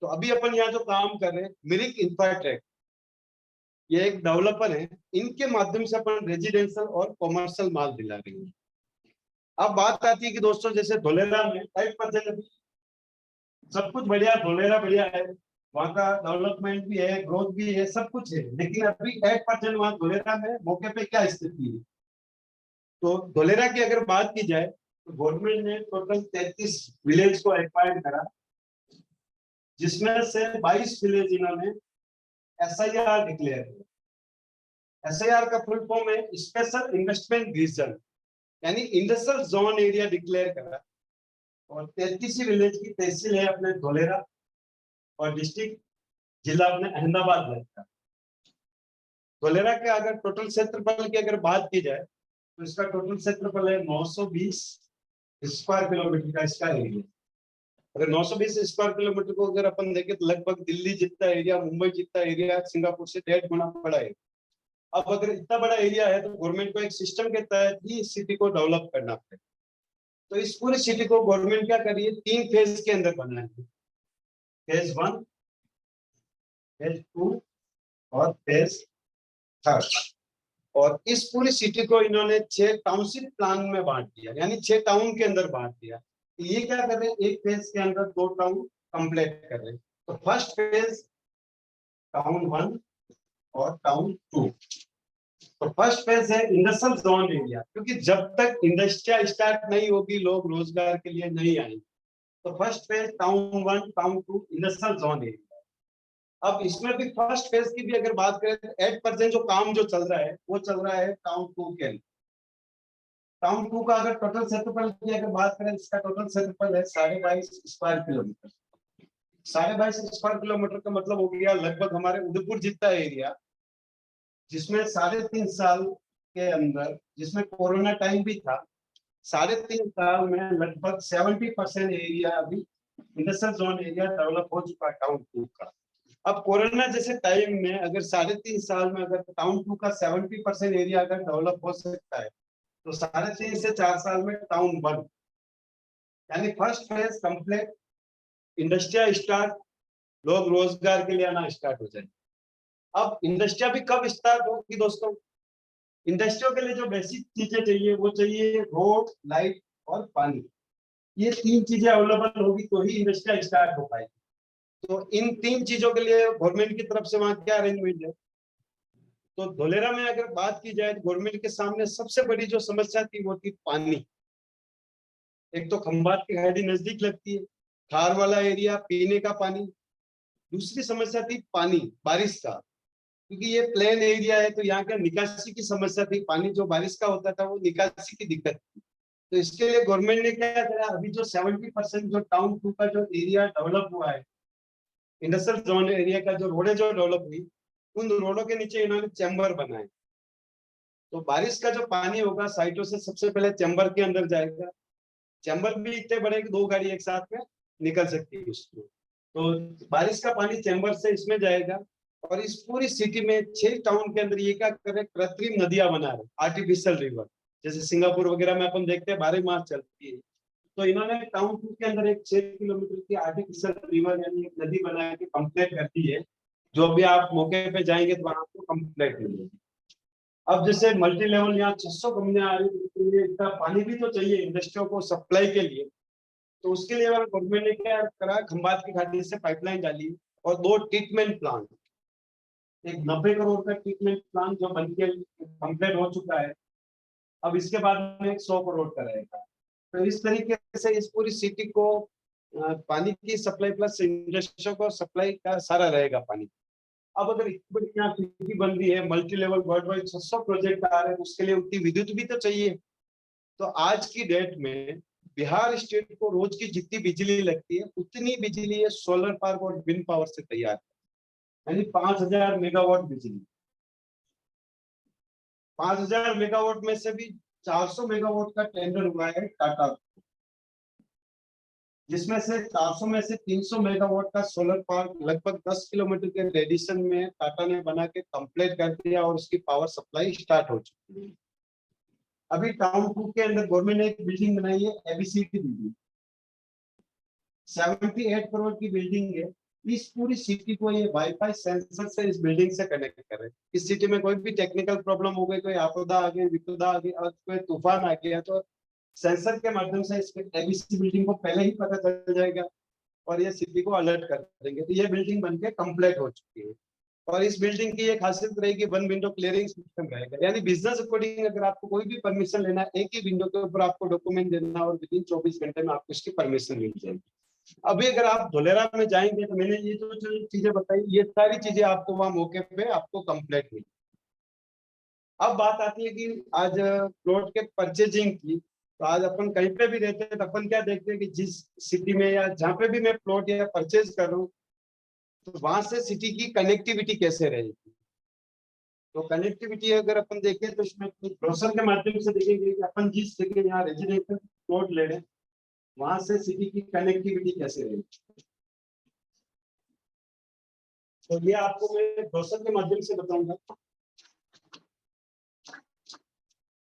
[SPEAKER 1] तो अभी अपन यहाँ जो काम कर रहे हैं मिरिक इंफ्राटेक, ये एक डेवलपर है, इनके माध्यम से अपन रेजिडेंशियल और कॉमर्शियल माल दिला रहे हैं। अब बात आती है कि दोस्तों जैसे धोलेरा में 5% अभी सब कुछ बढ़िया, धोलेरा बढ़िया है, वहाँ का डेवलपमेंट भी है, ग्रोथ भी है, सब कुछ है, लेकिन अभी 8% वहाँ धोलेरा में मौके पे क्या स्थिति है। तो धोलेरा की अगर बात की जाए तो गवर्नमेंट ने टोटल 33 विलेज को एक्वायर करा, जिसमें से 22 विलेज इन्होंने SIR डिक्लेयर किया। SIR का फुल फॉर्म है स्पेशल इन्वेस्टमेंट रीजन, यानी इंडस्ट्रियल जोन एरिया डिक्लेयर करा। और 33 विलेज की तहसील है अपने धोलेरा और डिस्ट्रिक्ट जिला अपने अहमदाबाद रहता है। धोलेरा के अगर टोटल क्षेत्रफल की अगर बात की जाए तो इसका टोटल क्षेत्रफल है 920 स्क्वायर किलोमीटर का इसका एरिया। अगर 920 स्क्वायर किलोमीटर को अगर अपन देखें तो लगभग दिल्ली जितना एरिया, मुंबई जितना एरिया, सिंगापुर से 1.5 गुना बड़ा है। अब अगर इतना बड़ा एरिया है तो गवर्नमेंट को एक सिस्टम के तहत ही इस सिटी को डेवलप करना पड़ेगा। तो इस पूरी सिटी को गवर्नमेंट क्या कर रही है, 3 फेज के अंदर बनाएगी, फेज 1, फेज 2 और फेज 3। और इस पूरी सिटी को इन्होंने 6 टाउनशिप प्लान में बांट दिया, यानी 6 टाउन के अंदर बांट दिया। ये क्या कर रहे हैं, एक फेज के अंदर 2 टाउन कंप्लीट कर रहे हैं। तो फर्स्ट फेज टाउन 1 और टाउन 2। तो फर्स्ट फेज है इंडस्ट्रियल जोन एरिया, क्योंकि जब तक इंडस्ट्रिया स्टार्ट नहीं होगी लोग रोजगार के लिए नहीं आएंगे। तो first phase town 1 town 2 industrial zone area. अब इसमें भी फर्स्ट फेज की भी अगर बात करें तो 8% जो काम जो चल रहा है वो चल रहा है टाउन 2 के अंदर। टाउन 2 का अगर टोटल क्षेत्रफल की अगर बात करें, इसका टोटल क्षेत्रफल है 22.5 स्क्वायर किलोमीटर। 22.5 स्क्वायर किलोमीटर का मतलब हो गया लगभग हमारे उदयपुर जितना एरिया, जिसमें 3.5 साल के अंदर, जिसमें कोरोना टाइम भी था, 3.5 साल में लगभग 70% एरिया अभी इंडस्ट्रियल जोन एरिया डेवलप हो चुका है टाउन 2 का। अब कोरोना जैसे टाइम में अगर 3.5 साल में अगर टाउन 2 का 70% एरिया अगर डेवलप हो सकता है तो 3.5 से 4 साल में टाउन 1 यानी फर्स्ट फेज कंप्लीट, इंडस्ट्रिया स्टार्ट, लोग रोजगार के लिए आना स्टार्ट हो जाए। अब इंडस्ट्रिया भी कब स्टार्ट होगी दोस्तों? इंडस्ट्रियों के लिए जो बेसिक चीजें चाहिए वो चाहिए रोड, लाइट और पानी। ये 3 चीजें अवेलेबल होगी तो ही इंडस्ट्रिया स्टार्ट हो पाएगी। तो इन 3 चीजों के लिए गवर्नमेंट की तरफ से वहाँ क्या अरेंजमेंट है? तो धोलेरा में अगर बात की जाए तो गवर्नमेंट के सामने सबसे बड़ी जो समस्या थी वो थी पानी। एक तो खंभात की घाटी नजदीक लगती है, खार वाला एरिया, पीने का पानी। दूसरी समस्या थी पानी, बारिश का, क्योंकि ये प्लेन एरिया है तो यहाँ का निकासी की समस्या थी। पानी जो बारिश का होता था वो निकासी की दिक्कत थी। तो इसके लिए गवर्नमेंट ने क्या करा, अभी जो 70% जो टाउन 2 का जो एरिया डेवलप हुआ है, इंडस्ट्रियल जोन एरिया का जो रोडें जो डेवलप हुई, उन रोडों के नीचे इन्होंने चैम्बर बनाए। तो बारिश का जो पानी होगा साइटों से सबसे पहले चैम्बर के अंदर जाएगा। चैम्बर भी इतने बड़े कि 2 गाड़ी एक साथ में निकल सकती है उसमें। तो बारिश का पानी चैम्बर से इसमें जाएगा। और इस पूरी सिटी में 6 टाउन के अंदर ये क्या कर रहे, कृत्रिम नदियां बना रहे, आर्टिफिशियल रिवर। जैसे सिंगापुर वगैरह में अपन देखते हैं 12 मास चलती है, तो इन्होंने टाउन 2 के अंदर एक 6 किलोमीटर की आर्टिफिशियल रिवर यानी एक नदी बना के कंप्लीट कर दी है। जो भी आप मौके पे जाएंगे तो वहां आपको कंप्लीट मिलेगी। अब जैसे मल्टी लेवल यहाँ 600 कंपनियां आ रही है, तो ये इतना पानी भी तो चाहिए इंडस्ट्रियों को सप्लाई के लिए। तो उसके लिए गवर्नमेंट ने क्या करा, खंभात की घाटी से पाइपलाइन डाली और 2 ट्रीटमेंट प्लांट, एक 90 करोड़ का ट्रीटमेंट प्लांट जो बनके कंप्लीट हो चुका है, अब इसके बाद में 100 करोड़ का रहेगा। तो इस तरीके से इस पूरी सिटी को पानी की सप्लाई प्लस इंडस्ट्रियों को सप्लाई का सारा रहेगा पानी। अब अगर इतनी बड़ी यहाँ सिटी बन रही है, multi level world wide 600 project आ रहे हैं, उसके लिए उतनी विद्युत भी तो चाहिए। तो आज की डेट में बिहार स्टेट को रोज की जितनी बिजली लगती है उतनी बिजली ये सोलर पावर और विंड पावर से तैयार है, यानी 5000 मेगावाट बिजली। 5000 मेगावाट में से भी 400 मेगावाट का टेंडर हुआ है टाटा, जिसमें से 400 में से 300 मेगावाट का सोलर पार्क लगभग 10 किलोमीटर के रेडिएशन में टाटा ने बना के कंप्लीट कर दिया और उसकी पावर सप्लाई स्टार्ट हो चुकी है। अभी टाउन 2 के अंदर गवर्नमेंट ने एक बिल्डिंग बनाई है, एबीसी की बिल्डिंग, 78 करोड़ की बिल्डिंग है। इस पूरी सिटी को ये वाईफाई सेंसर से इस बिल्डिंग से कनेक्ट करे। इस सिटी में कोई भी टेक्निकल प्रॉब्लम हो गई, कोई आपदा आ गई, विपदा आ गई और कोई तूफान आ गया, तो सेंसर के माध्यम से इस एबीसी बिल्डिंग को पहले ही पता चल जाएगा और ये सिटी को अलर्ट कर देंगे। तो ये बिल्डिंग बनके कंप्लीट हो चुकी है। और इस बिल्डिंग की एक खासियत रहेगी, 1 विंडो क्लियरिंग सिस्टम रहेगा, यानी बिजनेस अकॉर्डिंग अगर आपको कोई भी परमिशन लेना है, एक ही विंडो के ऊपर आपको डॉक्यूमेंट देना और विदिन 24 घंटे में आपको इसकी परमिशन मिल जाएगी। अभी अगर आप धोलेरा में जाएंगे तो मैंने ये जो चीजें बताई, ये सारी चीजें आपको वहां मौके पे आपको कंप्लीट मिली। अब बात आती है कि आज प्लॉट के परचेजिंग की, तो आज अपन कहीं पे भी रहते हैं तो अपन क्या देखते हैं कि जिस सिटी में या जहाँ पे भी मैं प्लॉट या परचेज कर रहा हूँ, तो वहां से सिटी की कनेक्टिविटी कैसे रहेगी। तो कनेक्टिविटी अगर अपन देखें तो इसमें ब्रोशर के माध्यम से देखेंगे कि अपन जिस जगह यहाँ रेजिडेंशियल प्लॉट ले रहे हैं वहां से सिटी की कनेक्टिविटी कैसे रहेगी। तो ये आपको मैं ब्रोशर के माध्यम से बताऊंगा।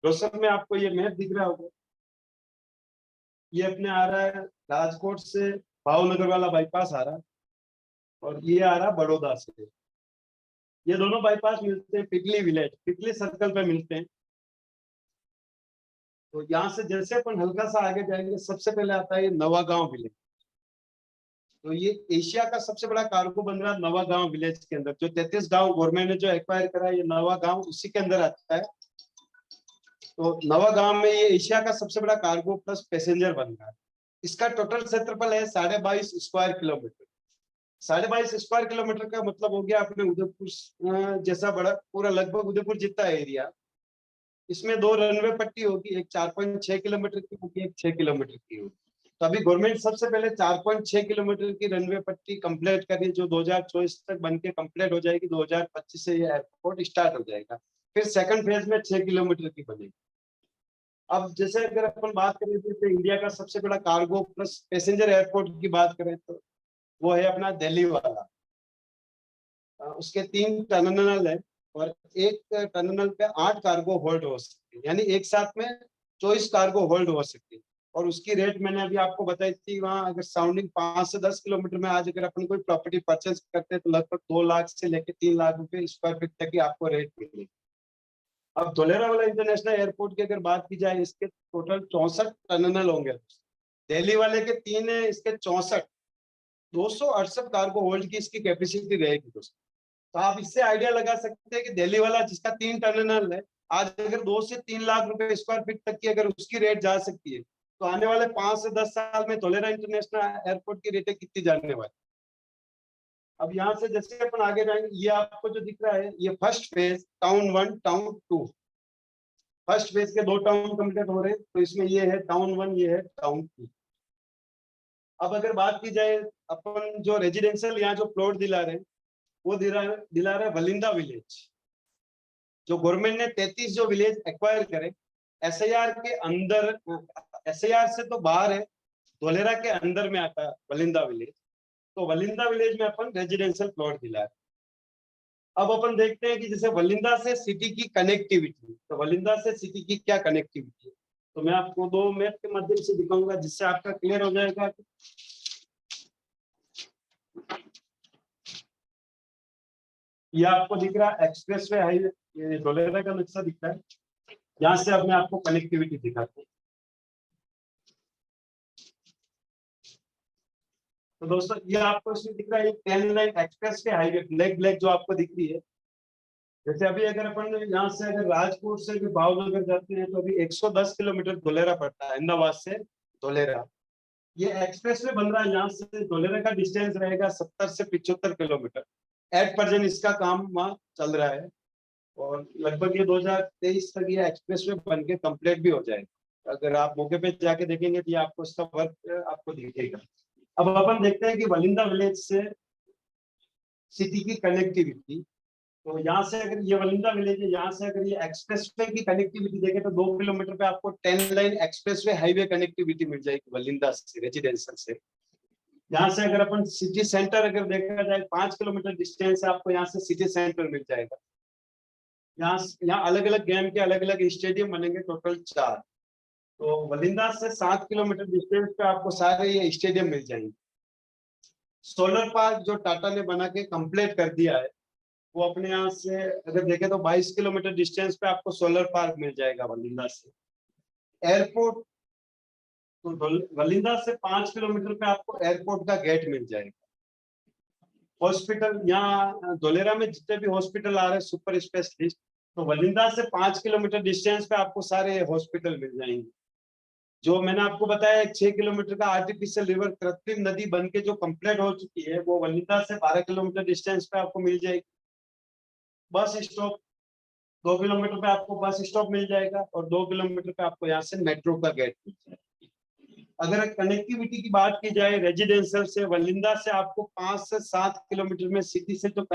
[SPEAKER 1] ब्रोशर में आपको ये मैप दिख रहा होगा, ये अपने आ रहा है राजकोट से भावनगर वाला बाईपास आ रहा है और ये आ रहा है बड़ौदा से। ये दोनों बाईपास मिलते हैं पिपली विलेज, पिपली सर्कल पे मिलते हैं। तो यहाँ से जैसे अपन हल्का सा आगे जाएंगे सबसे पहले आता है नवागांव विलेज। तो ये एशिया का सबसे बड़ा कार्गो बन रहा है नवागांव विलेज के अंदर। जो 33 गांव गवर्नमेंट ने जो एक्वायर करा है, ये नवागांव उसी के अंदर आता है। तो नवागांव में ये एशिया का सबसे बड़ा कार्गो प्लस पैसेंजर बन रहा है। इसका टोटल क्षेत्रफल है 22.5 स्क्वायर किलोमीटर। 22.5 स्क्वायर किलोमीटर का मतलब हो गया अपने उदयपुर जैसा बड़ा, पूरा लगभग उदयपुर जितना एरिया। इसमें 2 रनवे पट्टी होगी, एक 4.6 किलोमीटर की होगी, एक 6 किलोमीटर की होगी। तो अभी गवर्नमेंट सबसे पहले 4.6 किलोमीटर की रनवे पट्टी कंप्लीट कर रही है, जो 2024 तक बन के कंप्लीट हो जाएगी। 2025 से ये एयरपोर्ट स्टार्ट हो जाएगा। फिर सेकंड फेज में 6 किलोमीटर की बनेगी। अब जैसे अगर अपन बात करें तो इंडिया का सबसे बड़ा कार्गो प्लस पैसेंजर एयरपोर्ट की बात करें तो वो है अपना दिल्ली वाला। उसके 3 टर्मिनल है और एक टर्मिनल पे 8 कार्गो होल्ड हो सकती है, यानी एक साथ में 24 कार्गो होल्ड हो सकती है। और उसकी रेट मैंने अभी आपको बताई थी। वहाँ अगर सराउंडिंग 5 से 10 किलोमीटर में आज अगर अपन कोई प्रॉपर्टी परचेज करते हैं तो लगभग 2 लाख से लेकर 3 लाख रुपए स्क्वायर फीट तक की आपको रेट मिलेगी। अब धोलेरा वाला इंटरनेशनल एयरपोर्ट की अगर बात की जाए, इसके टोटल 64 टर्मिनल होंगे। दिल्ली वाले के 3 है, इसके 64, 268 कार्गो होल्ड की इसकी कैपेसिटी रहेगी दोस्तों। तो आप इससे आइडिया लगा सकते हैं कि दिल्ली वाला जिसका 3 टर्मिनल है, आज अगर 2 से 3 लाख रुपए स्क्वायर फीट तक की अगर उसकी रेट जा सकती है, तो आने वाले 5 से 10 साल में धोलेरा इंटरनेशनल एयरपोर्ट की रेटें कितनी जाने वाली। अब यहाँ से जैसे अपन आगे जाएंगे, ये आपको जो दिख रहा है ये first phase town 1 town 2, first phase के 2 टाउन कंप्लीट हो रहे हैं, तो इसमें ये है टाउन 1, ये है टाउन 2। अब अगर बात की जाए, अपन जो रेजिडेंशियल यहाँ जो प्लॉट दिला रहे हैं वो दिला रहे वलिंदा विलेज। जो गवर्नमेंट ने 33 जो विलेज एक्वायर करे एसआईआर के अंदर, एसआईआर से तो बाहर है, धोलेरा के अंदर में आता है वलिंदा विलेज। तो वलिंदा विलेज में अपन रेजिडेंशियल प्लॉट दिला रहे। अब अपन देखते हैं कि जैसे वलिंदा से सिटी की कनेक्टिविटी, तो वलिंदा से सिटी की क्या कनेक्टिविटी है, तो मैं आपको 2 मैप के माध्यम से दिखाऊंगा जिससे आपका क्लियर हो जाएगा। ये आपको दिख रहा है एक्सप्रेसवे हाईवे, ये धोलेरा का नक्शा दिख रहा है। यहाँ से अब मैं आपको कनेक्टिविटी दिखाता हूँ। तो दोस्तों ये आपको इसमें दिख रहा है 10 line expressway highway, black black जो आपको दिख रही है। जैसे अभी अगर अपन यहाँ से अगर राजकोट से भी भावनगर जाते हैं तो अभी 110 किलोमीटर धोलेरा पड़ता है, अहमदाबाद से धोलेरा। ये एक्सप्रेसवे बन रहा है, यहाँ से धोलेरा का डिस्टेंस रहेगा 70 से 75 किलोमीटर। एट प्रेजेंट इसका काम वहाँ चल रहा है और लगभग ये 2023 तक ये एक्सप्रेसवे बन के कंप्लीट भी हो जाएगा। अगर आप मौके पे जाके देखेंगे तो ये आपको इसका वर्क आपको दिखेगा। अब अपन देखते हैं कि वलिंदा विलेज से सिटी की कनेक्टिविटी, तो यहाँ से अगर ये वलिंदा विलेज है, यहाँ से अगर ये एक्सप्रेसवे की कनेक्टिविटी देखें तो 2 किलोमीटर पे आपको 10 लाइन एक्सप्रेसवे हाईवे कनेक्टिविटी मिल जाएगी वलिंदा से, रेजिडेंशियल से। यहाँ से अगर अपन सिटी सेंटर अगर देखा जाए 5 किलोमीटर डिस्टेंस है, आपको यहाँ से सिटी सेंटर मिल जाएगा। यहाँ अलग अलग गेम के अलग अलग स्टेडियम बनेंगे, टोटल 4। तो वलिंदा से 7 किलोमीटर डिस्टेंस पे आपको सारे ये स्टेडियम मिल जाएंगे। सोलर पार्क जो टाटा ने बना के कंप्लीट कर दिया है, वो अपने यहाँ से अगर देखें तो 22 किलोमीटर डिस्टेंस पे आपको सोलर पार्क मिल जाएगा वलिंदा से। एयरपोर्ट, तो वलिंदा से 5 किलोमीटर पे आपको एयरपोर्ट का गेट मिल जाएगा। हॉस्पिटल, यहाँ धोलेरा में जितने भी हॉस्पिटल आ रहे हैं सुपर स्पेशलिस्ट, तो वलिंदा से 5 किलोमीटर डिस्टेंस पे आपको सारे हॉस्पिटल मिल जाएंगे। जो मैंने आपको बताया 6 किलोमीटर का आर्टिफिशियल रिवर कृत्रिम नदी बन के जो कंप्लीट हो चुकी है, वो वलिंदा से 12 किलोमीटर डिस्टेंस पे आपको मिल जाएगी। बस स्टॉप 2 किलोमीटर पे आपको बस स्टॉप मिल जाएगा और 2 किलोमीटर पे आपको यहाँ से मेट्रो का गेट मिल जाएगा। अगर कनेक्टिविटी की बात की जाए रेजिडेंशियल से वलिंदा से आपको 5 से 7 किलोमीटर में सिटी से जो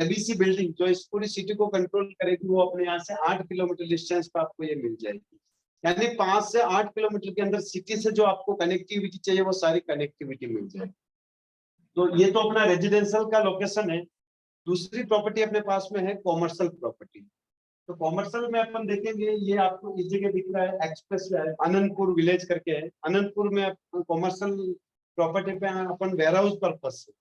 [SPEAKER 1] एबीसी बिल्डिंग जो इस पूरी सिटी को कंट्रोल करेगी, वो अपने यहाँ से 8 किलोमीटर डिस्टेंस पे आपको ये मिल जाएगी। यानी 5 से 8 किलोमीटर के अंदर सिटी से जो आपको कनेक्टिविटी चाहिए वो सारी कनेक्टिविटी मिल जाएगी। तो ये तो अपना रेजिडेंशियल का लोकेशन है। दूसरी प्रॉपर्टी अपने पास में है कॉमर्शियल प्रॉपर्टी। तो कॉमर्शियल में अपन देखेंगे, ये आपको इस जगह दिख रहा है एक्सप्रेस है, आनंदपुर विलेज करके है। आनंदपुर में कॉमर्शियल प्रॉपर्टी पे अपन वेयर हाउस पर्पज से,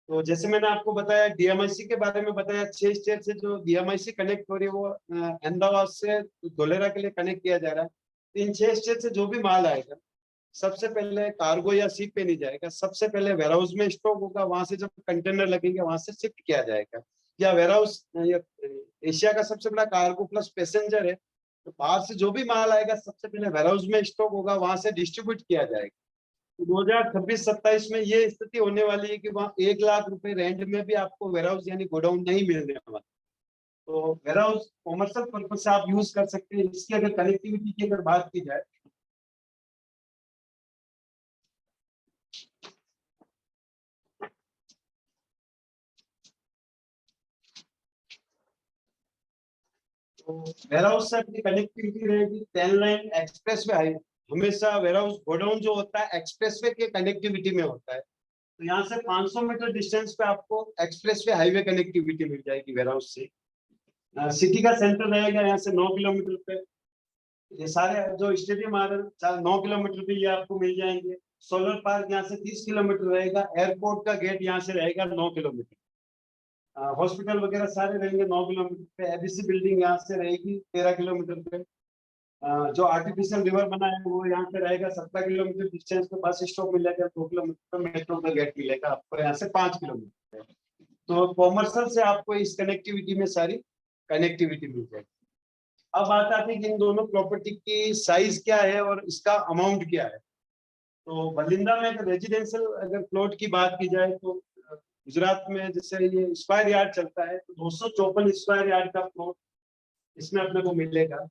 [SPEAKER 1] तो जैसे मैंने आपको बताया डीएमआईसी के बारे में बताया, 6 स्टेट से जो डीएमआईसी कनेक्ट हो रही है वो अहमदाबाद से धोलेरा के लिए कनेक्ट किया जा रहा है। तो इन 6 स्टेट से जो भी माल आएगा सबसे पहले कार्गो या शिप पे नहीं जाएगा, सबसे पहले वेयर हाउस में स्टॉक होगा, वहां से जब कंटेनर लगेंगे वहां से शिफ्ट किया जाएगा। या वेयर हाउस एशिया का सबसे बड़ा कार्गो प्लस पैसेंजर है, तो बाहर से जो भी माल आएगा सबसे पहले वेयर हाउस में स्टॉक होगा, वहां से डिस्ट्रीब्यूट किया जाएगा। तो 2026-27 में ये स्थिति होने वाली है कि वहाँ 1 लाख रुपए रेंट में भी आपको वेयर हाउस यानी गोडाउन नहीं मिलने वाला। तो वेयर हाउस कॉमर्शियल पर्पज से आप यूज कर सकते हैं। इसकी अगर कनेक्टिविटी की अगर बात की जाए, वेयर हाउस से अपनी कनेक्टिविटी रहेगी 10 लाइन एक्सप्रेस वे हाईवे। हमेशा वेयर हाउस गोडाउन जो होता है एक्सप्रेस वे के कनेक्टिविटी में होता है, तो यहाँ से 500 मीटर डिस्टेंस पे आपको एक्सप्रेस वे हाईवे कनेक्टिविटी मिल जाएगी वेयर हाउस से। सिटी का सेंटर रहेगा यहाँ से 9 किलोमीटर पे। ये सारे जो स्टेडियम आ रहे हैं 9 किलोमीटर पे ये आपको मिल जाएंगे। सोलर पार्क यहाँ से 30 किलोमीटर रहेगा। एयरपोर्ट का गेट यहाँ से रहेगा 9 किलोमीटर। हॉस्पिटल वगैरह सारे रहेंगे 9 किलोमीटर पे। एबीसी बिल्डिंग यहाँ से रहेगी 13 किलोमीटर पे। जो आर्टिफिशियल रिवर बना है वो यहाँ से रहेगा 17 किलोमीटर डिस्टेंस पे। बस स्टॉप मिलेगा 2 किलोमीटर पे। मेट्रो का गेट मिलेगा आपको यहाँ से 5 किलोमीटर। तो कॉमर्शियल से आपको इस कनेक्टिविटी में सारी कनेक्टिविटी मिल जाएगी। अब बात आती है कि इन दोनों प्रॉपर्टी की साइज क्या है और इसका अमाउंट क्या है। तो बलिंदा में अगर रेजिडेंशियल अगर प्लॉट की बात की जाए तो गुजरात में जैसे ये स्क्वायर यार्ड चलता है तो 254 स्क्वायर यार्ड का प्लॉट इसमें अपने को मिलेगा।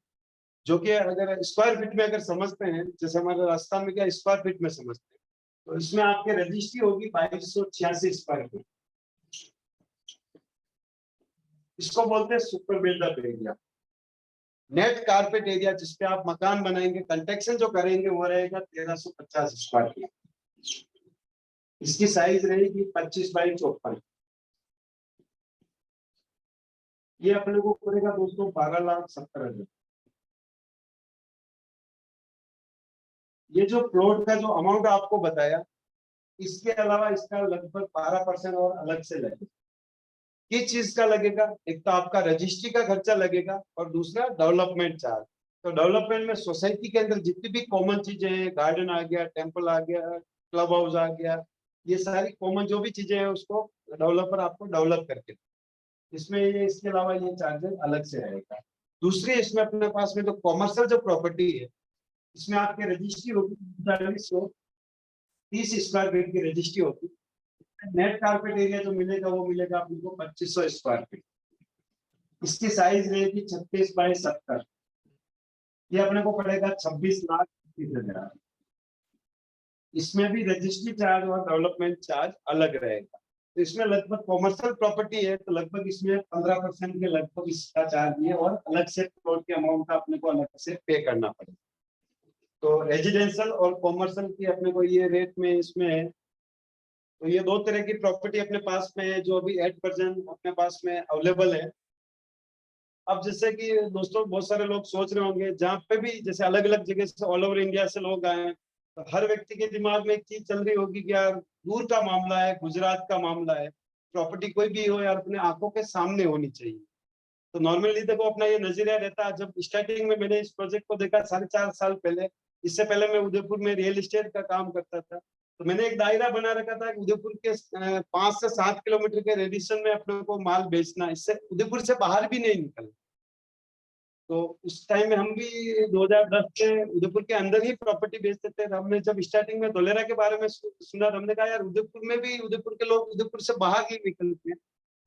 [SPEAKER 1] जो कि अगर स्क्वायर फीट में अगर समझते हैं, जैसे हमारे राजस्थान में क्या स्क्वायर फीट में समझते हैं, तो इसमें आपके रजिस्ट्री होगी 2286 स्क्वायर फीट। इसको बोलते हैं super buildup area. Net carpet area जिसपे आप मकान बनाएंगे, कंस्ट्रक्शन जो करेंगे वो रहेगा 1350 स्क्वायर फीट। इसकी साइज रहेगी 25 बाई 54। ये अपने को पड़ेगा दोस्तों 12,70,000। ये जो प्लॉट का जो अमाउंट आपको बताया, इसके अलावा इसका लगभग 12% और अलग से लगेगा। किस चीज का लगेगा? एक तो आपका रजिस्ट्री का खर्चा लगेगा और दूसरा डेवलपमेंट चार्ज। तो डेवलपमेंट में सोसाइटी के अंदर जितनी भी कॉमन चीजें हैं, गार्डन आ गया, टेम्पल आ गया, क्लब हाउस आ गया, ये सारी कॉमन जो भी चीजें हैं उसको डेवलपर आपको डेवलप करके, इसमें ये इसके अलावा ये चार्जेस अलग से रहेगा। दूसरी इसमें अपने पास में जो कॉमर्शियल जो प्रॉपर्टी है, इसमें आपकी रजिस्ट्री होगी 30 स्क्वायर फीट की रजिस्ट्री होगी। नेट कारपेट एरिया जो मिलेगा वो मिलेगा आपको 2500 स्क्वायर फीट। इसकी साइज रहेगी 36 बाई 70। ये अपने को पड़ेगा 26,30,000। इसमें भी रजिस्ट्री चार्ज और डेवलपमेंट चार्ज अलग रहेगा। तो इसमें लगभग कॉमर्शियल प्रॉपर्टी है तो लगभग इसमें 15% के लगभग इसका चार्ज है और अलग से प्लॉट के अमाउंट का अपने को अलग से पे करना पड़ेगा। तो रेजिडेंशियल और कॉमर्शियल की अपने को ये रेट में इसमें है। तो ये दो तरह की प्रॉपर्टी अपने पास में है जो अभी एट प्रेजेंट अपने पास में अवेलेबल है। अब जैसे कि दोस्तों बहुत सारे लोग सोच रहे होंगे, जहाँ पे भी जैसे अलग अलग जगह से ऑल ओवर इंडिया से लोग आए हैं, तो हर व्यक्ति के दिमाग में एक चीज चल रही होगी कि यार दूर का मामला है, गुजरात का मामला है, प्रॉपर्टी कोई भी हो यार अपने आंखों के सामने होनी चाहिए। तो नॉर्मली देखो अपना ये नजरिया रहता है। जब स्टार्टिंग में मैंने इस प्रोजेक्ट को देखा 4.5 साल पहले, इससे पहले मैं उदयपुर में रियल एस्टेट का काम करता था, तो मैंने एक दायरा बना रखा था कि उदयपुर के 5 से 7 किलोमीटर के रेडिएशन में अपने को माल बेचना, इससे उदयपुर से बाहर भी नहीं निकलना। तो उस टाइम में हम भी 2010 से उदयपुर के अंदर ही प्रॉपर्टी बेचते थे। हमने जब स्टार्टिंग में धोलेरा के बारे में सुना, हमने कहा यार उदयपुर में भी उदयपुर के लोग उदयपुर से बाहर ही निकलते हैं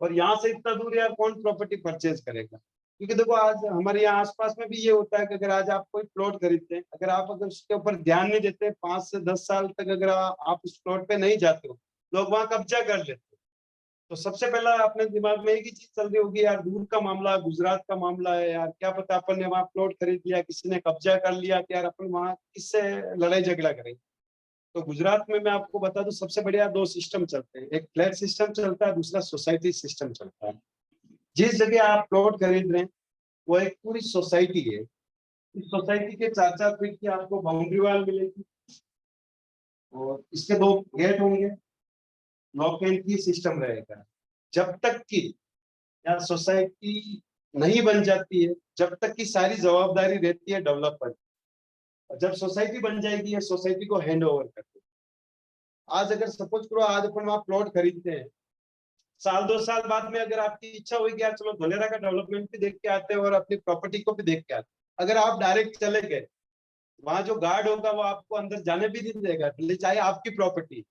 [SPEAKER 1] और यहाँ से इतना दूर यार कौन प्रॉपर्टी परचेज करेगा। क्योंकि देखो आज हमारे यहाँ आसपास में भी ये होता है कि अगर आज आप कोई प्लॉट खरीदते हैं, अगर आप अगर उसके ऊपर ध्यान नहीं देते 5 से 10 साल तक अगर आप उस प्लॉट पे नहीं जाते हो, लोग वहां कब्जा कर लेते हैं। तो सबसे पहला अपने दिमाग में एक ही चीज चल रही होगी यार दूर का मामला, गुजरात का मामला है यार, क्या पता अपन ने वहां प्लॉट खरीद लिया, किसी ने कब्जा कर लिया कि यार अपन वहां किससे लड़ाई झगड़ा करेंगे। तो गुजरात में मैं आपको बता दूं सबसे बढ़िया 2 सिस्टम चलते हैं, एक फ्लैट सिस्टम चलता है, दूसरा सोसाइटी सिस्टम चलता है। जिस जगह आप प्लॉट खरीद रहे हैं वो एक पूरी सोसाइटी है। इस सोसाइटी के 4-4 फीट की आपको बाउंड्री वाल मिलेगी और इसके 2 गेट होंगे, लॉक एंड की सिस्टम रहेगा। जब तक की या सोसाइटी नहीं बन जाती है, जब तक की सारी जवाबदारी रहती है डेवलपर। जब सोसाइटी बन जाएगी या सोसाइटी को हैंड ओवर करते हैं। आज अगर सपोज करो आज अपन वहां प्लॉट खरीदते हैं, साल 2 साल बाद में अगर आपकी इच्छा हुई कि यार चलो धोलेरा का डेवलपमेंट भी देख के आते हैं और अपनी प्रॉपर्टी को भी देख के आते हैं, अगर आप डायरेक्ट चले गए, वहां जो गार्ड होगा वो आपको अंदर जाने भी नहीं देगा, चाहे आपकी प्रॉपर्टी।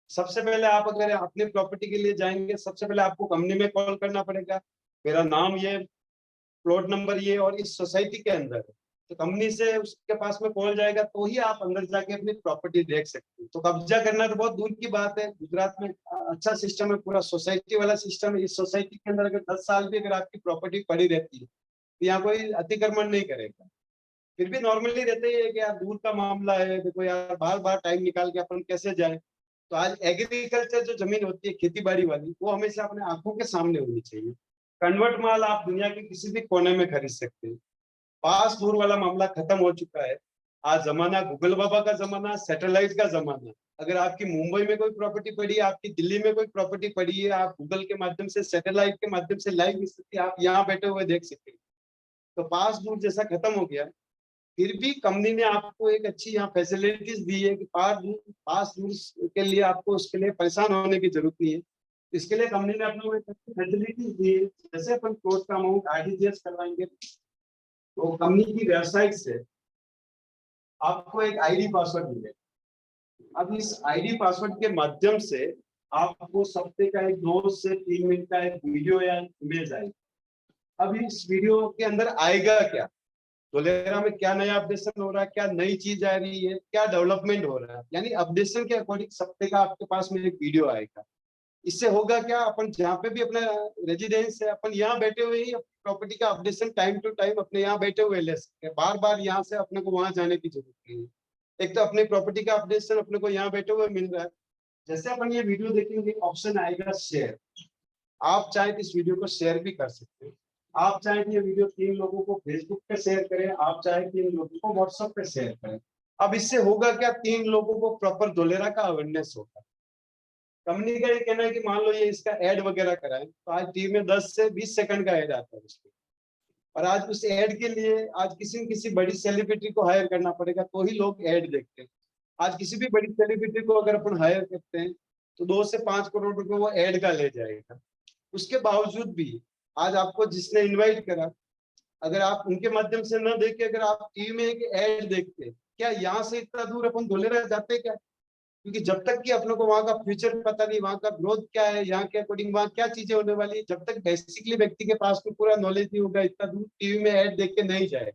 [SPEAKER 1] सबसे पहले आप अगर अपनी प्रॉपर्टी के लिए जाएंगे, सबसे पहले आपको कंपनी में कॉल करना पड़ेगा, मेरा नाम ये, प्लॉट नंबर ये और इस सोसाइटी के अंदर है। तो कंपनी से उसके पास में कॉल जाएगा तो ही आप अंदर जाके अपनी प्रॉपर्टी देख सकते हैं। तो कब्जा करना तो बहुत दूर की बात है। गुजरात में अच्छा सिस्टम है, पूरा सोसाइटी वाला सिस्टम है। इस सोसाइटी के अंदर अगर 10 साल भी अगर आपकी प्रॉपर्टी पड़ी रहती है तो यहाँ कोई अतिक्रमण नहीं करेगा। फिर भी नॉर्मली रहते ही है कि यार दूर का मामला है, देखो यार बार बार टाइम निकाल के अपन कैसे जाए। तो आज एग्रीकल्चर जो जमीन होती है खेती बाड़ी वाली, वो हमेशा अपने आंखों के सामने होनी चाहिए। कन्वर्ट माल आप दुनिया के किसी भी कोने में खरीद सकते हैं। पास दूर वाला मामला खत्म हो चुका है। आज जमाना गूगल बाबा का जमाना, सैटेलाइट का जमाना। अगर आपकी मुंबई में कोई प्रॉपर्टी पड़ी है, आपकी दिल्ली में कोई प्रॉपर्टी पड़ी है, आप गूगल के माध्यम से, सैटेलाइट के माध्यम से लाइव स्थिति आप यहाँ बैठे हुए देख सकते हैं। तो पास दूर जैसा खत्म हो गया, फिर भी कंपनी ने आपको एक अच्छी यहाँ फैसिलिटीज दी है कि पास दूर के लिए आपको उसके लिए परेशान होने की जरूरत नहीं है। इसके लिए कंपनी ने अपने को एक अच्छी फैसिलिटीज दी है। जैसे अपन कोर्ट का अमाउंट आरटीजीएस करवाएंगे तो कंपनी की वेबसाइट से आपको एक आईडी पासवर्ड मिलेगा। अब इस आईडी पासवर्ड के माध्यम से आपको हफ्ते का एक 2 से 3 मिनट का एक वीडियो या इमेज आएगी। अब इस वीडियो के अंदर आएगा क्या, धोलेरा में क्या नया अपडेशन हो रहा है, क्या नई चीज आ रही है, क्या डेवलपमेंट हो रहा है, यानी अपडेशन के अकॉर्डिंग हफ्ते का आपके पास में एक वीडियो आएगा। इससे होगा क्या, अपन जहाँ पे भी अपना रेजिडेंस है, अपन यहाँ बैठे हुए ही प्रॉपर्टी का अपडेशन टाइम टू टाइम अपने यहाँ बैठे हुए ले सकते हैं। बार बार यहाँ से अपने को वहां जाने की जरूरत नहीं है। एक तो अपनी प्रॉपर्टी का अपडेशन अपने को यहाँ बैठे हुए मिल रहा है। जैसे अपन ये वीडियो देखेंगे, ऑप्शन आएगा शेयर। आप चाहे तो इस वीडियो को शेयर भी कर सकते हैं। आप चाहे कि ये वीडियो 3 लोगों को फेसबुक पे शेयर करें, आप चाहे 3 लोगों को व्हाट्सएप पे शेयर करें। अब इससे होगा क्या, 3 लोगों को प्रॉपर धोलेरा का अवेयरनेस होगा। कंपनी का ये कहना है कि मान लो ये इसका एड वगैरह कराएं तो आज टीवी में 10 से 20 सेकंड का एड आता है उसमें, और आज उस एड के लिए आज किसी न किसी बड़ी सेलिब्रिटी को हायर करना पड़ेगा तो ही लोग एड देखते हैं। आज किसी भी बड़ी सेलिब्रिटी को अगर अपन हायर करते हैं तो 2 से 5 करोड़ रुपए वो एड का ले जाएगा। उसके बावजूद भी आज आपको जिसने इनवाइट करा, अगर आप उनके माध्यम से न देखे, अगर आप टीवी में एक एड देखते, क्या यहाँ से इतना दूर अपन धोलेरा जाते क्या? क्योंकि जब तक कि अपने को वहां का फ्यूचर पता नहीं, वहां का ग्रोथ क्या है, यहाँ के अकॉर्डिंग वहां क्या चीजें होने वाली है, जब तक बेसिकली व्यक्ति के पास में पूरा नॉलेज नहीं होगा, इतना दूर टीवी में ऐड देख के नहीं जाए।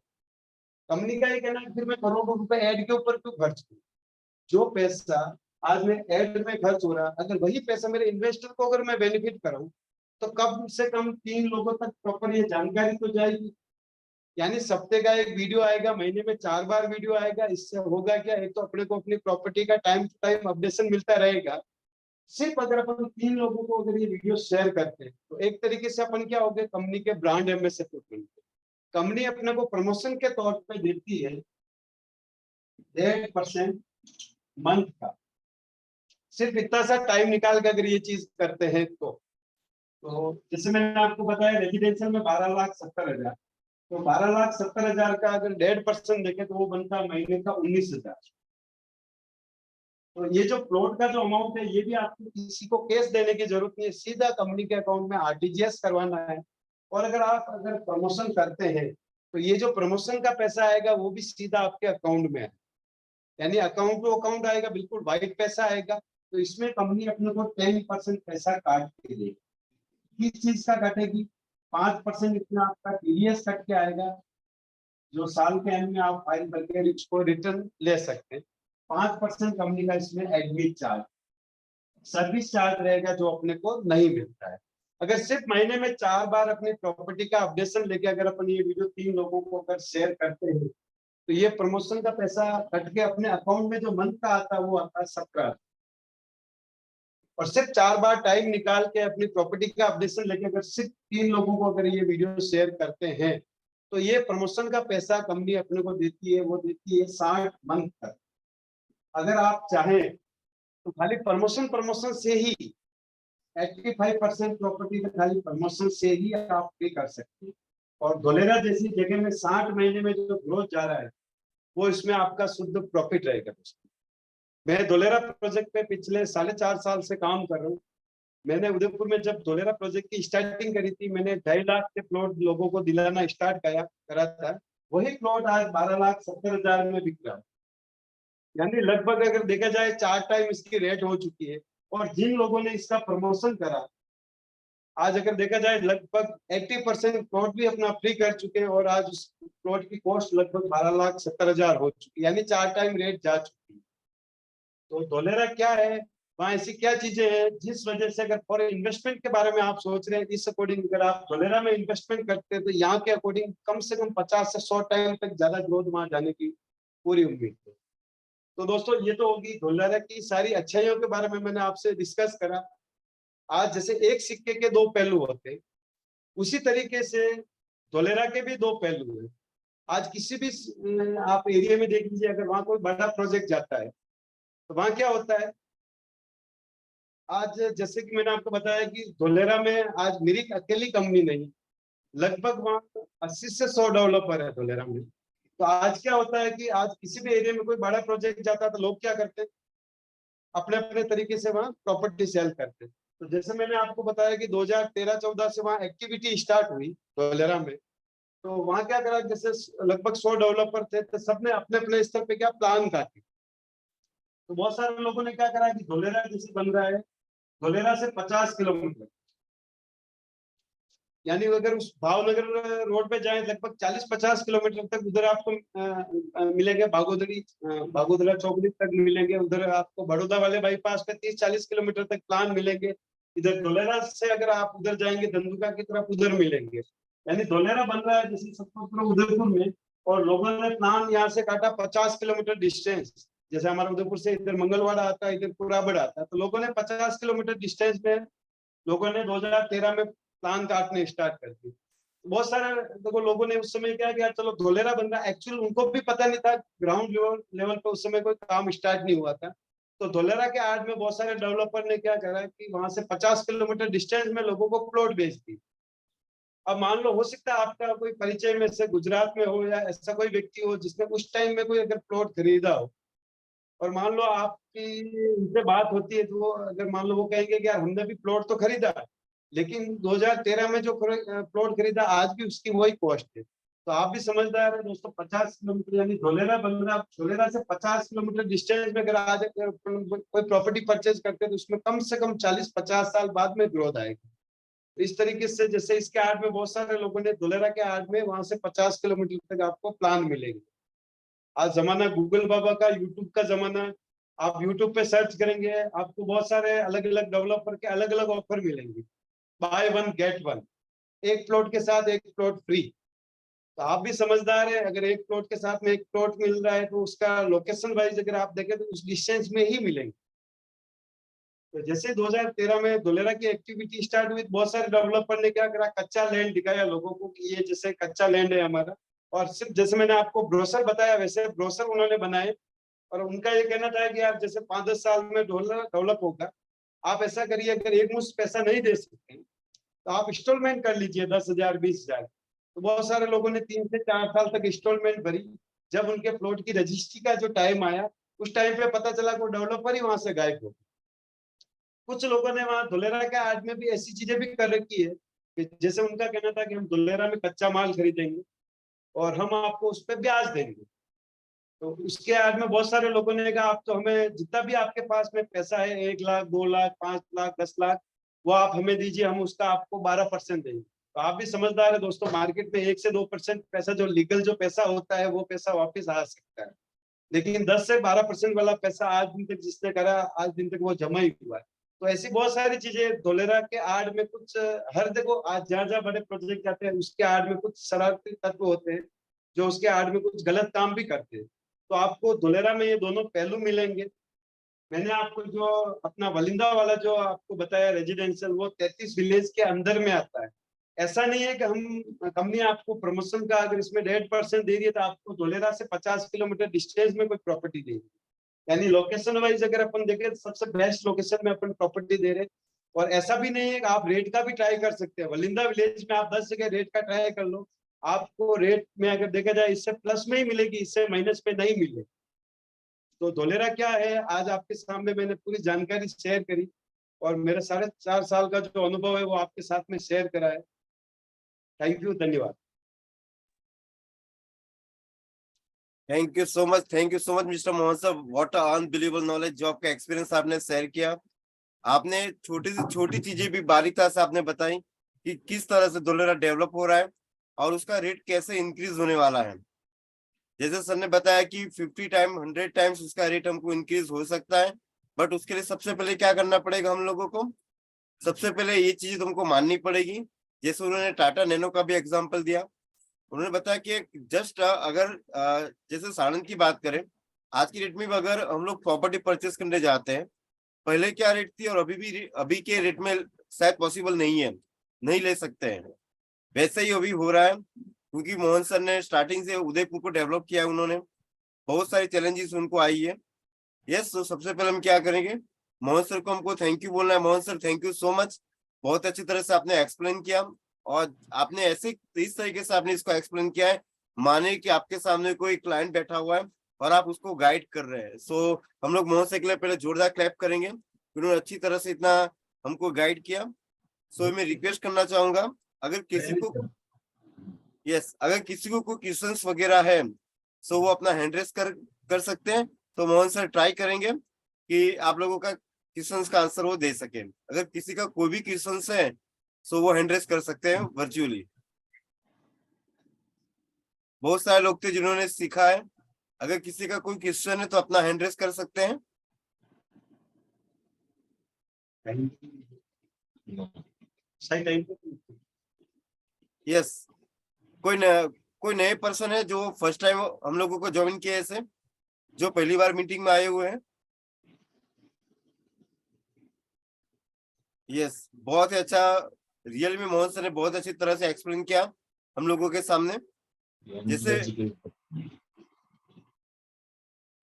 [SPEAKER 1] कंपनी का ये कहना है फिर मैं करोड़ों रुपए ऐड के ऊपर क्यों खर्च करूं? जो पैसा आज मैं ऐड में खर्च हो रहा, अगर वही पैसा मेरे इन्वेस्टर को अगर मैं बेनिफिट कराऊं तो कम से कम 3 लोगों तक प्रॉपर ये जानकारी तो जाएगी। यानी हफ्ते का एक वीडियो आएगा, महीने में 4 बार वीडियो आएगा। इससे होगा क्या, एक तो अपने को अपनी प्रॉपर्टी का टाइम टू टाइम अपडेशन मिलता रहेगा। सिर्फ अगर अपन 3 लोगों को अगर ये वीडियो शेयर करते हैं तो एक तरीके से अपन क्या हो गए, कंपनी के ब्रांड एम्बेसडर बन गए। कंपनी अपने को प्रमोशन के तौर पे देती है 1.5% मंथ का। सिर्फ इतना सा टाइम निकाल के अगर ये चीज करते हैं तो जैसे मैंने आपको बताया रेजिडेंशियल में 12,70,000, तो 12,70,000 का अगर 1.5% देखे तो वो बनता है महीने का 19,000। तो ये जो प्लॉट का जो अमाउंट है, ये भी आपको किसी को कैश देने की जरूरत नहीं है, सीधा कंपनी के अकाउंट में आरटीजीएस करवाना है। और अगर प्रमोशन करते हैं तो ये जो प्रमोशन का पैसा आएगा वो भी सीधा आपके अकाउंट में है, यानी अकाउंट टू अकाउंट आएगा, बिल्कुल वाइट पैसा आएगा। तो इसमें कंपनी अपने को 10% पैसा काट के देगी। किस चीज का काटेगी? 5% इतना आपका टीडीएस कट के आएगा, जो साल के एंड में आप फाइल करके इसको रिटर्न ले सकते हैं। 5% कंपनी का इसमें एडमिट चार्ज, सर्विस चार्ज रहेगा जो अपने को नहीं मिलता है। अगर सिर्फ महीने में 4 बार अपनी प्रॉपर्टी का अपडेशन लेके अगर अपन ये वीडियो 3 लोगों को अगर शेयर करते हैं तो ये प्रमोशन का पैसा कट के अपने अकाउंट में जो मंथ का आता है वो आता है 17। और सिर्फ 4 बार टाइम निकाल के अपनी प्रॉपर्टी का अपडेशन लेके अगर सिर्फ 3 लोगों को अगर ये वीडियो शेयर करते हैं तो ये प्रमोशन का पैसा कंपनी अपने को देती है, वो देती है 60 मंथ तक। अगर आप चाहें तो खाली प्रमोशन से ही 85% प्रॉपर्टी में खाली प्रमोशन से ही आप पे कर सकते हैं। और धोलेरा जैसी जगह में 60 महीने में जो ग्रोथ जा रहा है वो इसमें आपका शुद्ध प्रॉफिट रहेगा। मैं धोलेरा प्रोजेक्ट पे पिछले 4.5 साल से काम कर रहा हूँ। मैंने उदयपुर में जब धोलेरा प्रोजेक्ट की स्टार्टिंग करी थी, मैंने 2.5 लाख के प्लॉट लोगों को दिलाना स्टार्ट करा था। वही प्लॉट आज 12,70,000 में बिक रहा है, यानी लगभग अगर देखा जाए 4 टाइम इसकी रेट हो चुकी है। और जिन लोगों ने इसका प्रमोशन करा, आज अगर देखा जाए लगभग 80% प्लॉट भी अपना फ्री कर चुके हैं और आज उस प्लॉट की कॉस्ट लगभग 12,70,000 हो चुकी है, यानी 4 टाइम रेट जा चुकी है। तो धोलेरा क्या है, वहाँ ऐसी क्या चीजें हैं जिस वजह से अगर फॉर इन्वेस्टमेंट के बारे में आप सोच रहे हैं, इस अकॉर्डिंग अगर आप धोलेरा में इन्वेस्टमेंट करते हैं तो यहाँ के अकॉर्डिंग कम से कम 50 से 100 टाइम तक ज्यादा ग्रोथ वहां जाने की पूरी उम्मीद है। तो दोस्तों ये तो होगी धोलेरा की सारी अच्छाइयों के बारे में मैंने आपसे डिस्कस करा। आज जैसे एक सिक्के के 2 पहलू होते हैं, उसी तरीके से धोलेरा के भी 2 पहलू हैं। आज किसी भी आप एरिया में देख लीजिए, अगर वहां कोई बड़ा प्रोजेक्ट जाता है तो वहां क्या होता है, आज जैसे कि मैंने आपको बताया कि धोलेरा में आज मेरी अकेली कंपनी नहीं, लगभग वहाँ 80 से 100 डेवलपर है धोलेरा में। तो आज क्या होता है कि आज किसी भी एरिया में कोई बड़ा प्रोजेक्ट जाता है तो लोग क्या करते हैं, अपने अपने तरीके से वहाँ प्रॉपर्टी सेल करते हैं। तो जैसे मैंने आपको बताया कि 2013-14 से वहाँ एक्टिविटी स्टार्ट हुई धोलेरा में, तो वहाँ क्या करा, जैसे लगभग 100 डेवलपर थे, तो सबने अपने अपने स्तर पे क्या प्लान काटे। तो बहुत सारे लोगों ने क्या करा कि धोलेरा जैसे बन रहा है, धोलेरा से 50 किलोमीटर, यानी अगर उस भावनगर रोड पे जाए लगभग 40-50 किलोमीटर तक उधर आपको मिलेंगे, भागोदरी चौकड़ी तक मिलेंगे, उधर आपको बड़ौदा वाले बाईपास पे 30-40 किलोमीटर तक प्लान मिलेंगे। इधर धोलेरा से अगर आप उधर जाएंगे धंधुका की तरफ, उधर मिलेंगे। यानी धोलेरा बन रहा है जैसे सतपुर उदयपुर में, और लोगों ने प्लान यहाँ से काटा 50 किलोमीटर डिस्टेंस। जैसे हमारा उदयपुर से इधर मंगलवाड़ा आता है, इधर पुराबड़ आता है, तो लोगों ने 50 किलोमीटर डिस्टेंस में लोगों ने 2013 में प्लान काटने स्टार्ट कर दिए। बहुत सारे देखो लोगों ने उस समय क्या किया, चलो धोलेरा बन रहा, एक्चुअली उनको भी पता नहीं था, ग्राउंड लेवल पे उस समय कोई काम स्टार्ट नहीं हुआ था। तो धोलेरा के आड़ में बहुत सारे डेवलपर ने क्या करा कि वहां से 50 किलोमीटर डिस्टेंस में लोगों को प्लॉट बेच दी। अब मान लो हो सकता है आपका कोई परिचय में से गुजरात में हो या ऐसा कोई व्यक्ति हो जिसने उस टाइम में कोई अगर प्लॉट खरीदा हो, और मान लो आपकी उनसे बात होती है, तो वो अगर मान लो वो कहेंगे कि यार हमने भी प्लॉट तो खरीदा, लेकिन 2013 में जो प्लॉट खरीदा आज भी उसकी वही कॉस्ट है। तो आप भी समझदार है दोस्तों, 50 किलोमीटर यानी धोलेरा बन रहा, धोलेरा से 50 किलोमीटर डिस्टेंस में अगर आज कोई प्रॉपर्टी परचेज करते हैं तो उसमें कम से कम 40-50 साल बाद में ग्रोथ आएगी। तो इस तरीके से जैसे इसके आड़ में बहुत सारे लोगों ने धोलेरा के आड़ में वहां से 50 किलोमीटर तक आपको प्लान मिलेंगे। आज जमाना गूगल बाबा का, यूट्यूब का जमाना है। आप यूट्यूब पे सर्च करेंगे आपको बहुत सारे अलग अलग डेवलपर के अलग अलग ऑफर मिलेंगे, बाय वन गेट वन, एक प्लॉट के साथ एक प्लॉट फ्री। तो आप भी समझदार है, अगर एक प्लॉट के साथ में एक प्लॉट मिल रहा है तो उसका लोकेशन वाइज अगर आप देखें तो उस डिस्टेंस में ही मिलेंगे। तो जैसे 2013 में धोलेरा की एक्टिविटी स्टार्ट हुई, बहुत सारे डेवलपर ने क्या करा, कच्चा लैंड दिखाया लोगों को कि ये जैसे कच्चा लैंड है हमारा, और सिर्फ जैसे मैंने आपको ब्रोशर बताया वैसे ब्रोशर उन्होंने बनाए। और उनका ये कहना था कि आप जैसे 5-10 साल में डेवलप होगा, आप ऐसा करिए, अगर एक मुश्त पैसा नहीं दे सकते तो आप इंस्टॉलमेंट कर लीजिए 10,000 20,000। तो बहुत सारे लोगों ने 3 से 4 साल तक इंस्टॉलमेंट भरी। जब उनके प्लॉट की रजिस्ट्री का जो टाइम आया, उस टाइम पे पता चला कि वो डेवलपर ही वहां से गायब हो गया। कुछ लोगों ने वहां धुलेरा के आड़ में भी ऐसी चीजें भी कर रखी है कि जैसे उनका कहना था कि हम धुलेरा में कच्चा माल खरीदेंगे और हम आपको उस पर ब्याज देंगे। तो उसके आड़ में बहुत सारे लोगों ने कहा आप तो हमें जितना भी आपके पास में पैसा है, 1 लाख 2 लाख 5 लाख 10 लाख, वो आप हमें दीजिए, हम उसका आपको 12% देंगे। तो आप भी समझदार है दोस्तों, मार्केट में 1 से 2% पैसा जो लीगल जो पैसा होता है वो पैसा वापस आ सकता है, लेकिन 10 से 12% वाला पैसा आज दिन तक जिसने करा आज दिन तक वो जमा ही हुआ है। तो ऐसी बहुत सारी चीजें धोलेरा के आड़ में कुछ, हर देखो आज जहाँ जहाँ बड़े प्रोजेक्ट जाते हैं उसके आड़ में कुछ शरारती तत्व होते हैं जो उसके आड़ में कुछ गलत काम भी करते हैं। तो आपको धोलेरा में ये दोनों पहलू मिलेंगे। मैंने आपको जो अपना वलिंदा वाला जो आपको बताया रेजिडेंशियल, वो 33 विलेज के अंदर में आता है। ऐसा नहीं है कि हम कंपनी आपको प्रमोशन का अगर इसमें 1.5% दे रही है तो आपको धोलेरा से 50 किलोमीटर डिस्टेंस में कोई प्रॉपर्टी देगी। यानी लोकेशन वाइज अगर अपन देखें तो सबसे बेस्ट लोकेशन में अपन प्रॉपर्टी दे रहे हैं। और ऐसा भी नहीं है कि आप रेट का भी ट्राई कर सकते हैं, वलिंदा विलेज में आप 10 जगह रेट का ट्राई कर लो, आपको रेट में अगर देखा जाए इससे प्लस में ही मिलेगी, इससे माइनस में नहीं मिलेगी। तो धोलेरा क्या है, आज आपके सामने मैंने पूरी जानकारी शेयर करी और मेरे 4.5 साल का जो अनुभव है वो आपके साथ में शेयर करा है। थैंक यू, धन्यवाद।
[SPEAKER 2] Thank you so much, thank you so much mister Mohan साहब, व्हाट अनबिलीवेबल नॉलेज जो आपका एक्सपीरियंस आपने शेयर किया। आपने छोटी से छोटी चीजें भी बारीकता से आपने बताई कि किस तरह से धोलेरा डेवलप हो रहा है और उसका रेट कैसे इंक्रीज होने वाला है। जैसे सर ने बताया कि 50 टाइम 100 टाइम्स उसका रेट हमको इंक्रीज हो सकता है, बट उसके लिए सबसे पहले क्या करना पड़ेगा हम लोगों को, सबसे पहले ये चीज तुमको माननी पड़ेगी। जैसे उन्होंने टाटा नैनो का भी एग्जांपल दिया, उन्होंने बताया कि जस्ट अगर जैसे साड़न की बात करें, आज की डेट में भी अगर हम लोग प्रॉपर्टी परचेस करने जाते हैं, पहले क्या रेट थी और अभी के रेट में शायद पॉसिबल नहीं है, नहीं ले सकते हैं। वैसे ही अभी हो रहा है क्योंकि मोहन सर ने स्टार्टिंग से उदयपुर को डेवलप किया है, उन्होंने बहुत सारी चैलेंजेस उनको आई है। यस, तो सबसे पहले हम क्या करेंगे, मोहन सर को हमको थैंक यू बोलना है। Mohan sir, thank you so much, बहुत अच्छी तरह से आपने एक्सप्लेन किया, और आपने ऐसे इस तरीके से आपने इसको एक्सप्लेन किया है, माने कि आपके सामने कोई क्लाइंट बैठा हुआ है और आप उसको गाइड कर रहे हैं। सो हम लोग मोहन सर के लिए पहले जोरदार क्लैप करेंगे, उन्होंने अच्छी तरह से इतना हमको गाइड किया। सो मैं रिक्वेस्ट करना चाहूंगा, अगर किसी को अगर किसी को कोई क्वेश्चंस वगैरह है, सो वो अपना हैंड रेस कर सकते हैं। तो मोहन सर ट्राई करेंगे कि आप लोगों का क्वेश्चंस का आंसर वो दे सके। अगर किसी का कोई भी क्वेश्चंस है, सो वो हैंड रेस कर सकते हैं वर्चुअली। बहुत सारे लोग थे जिन्होंने सीखा है, अगर किसी का कोई क्वेश्चन है तो अपना हैंड रेस कर सकते हैं।
[SPEAKER 1] सही टाइम पे
[SPEAKER 2] यस, कोई नए पर्सन है जो फर्स्ट टाइम हम लोगों को ज्वाइन किया है, ऐसे जो पहली बार मीटिंग में आए हुए हैं? यस, बहुत ही अच्छा, रियल में मोहन सर ने बहुत अच्छी तरह से एक्सप्लेन किया हम लोगों के सामने।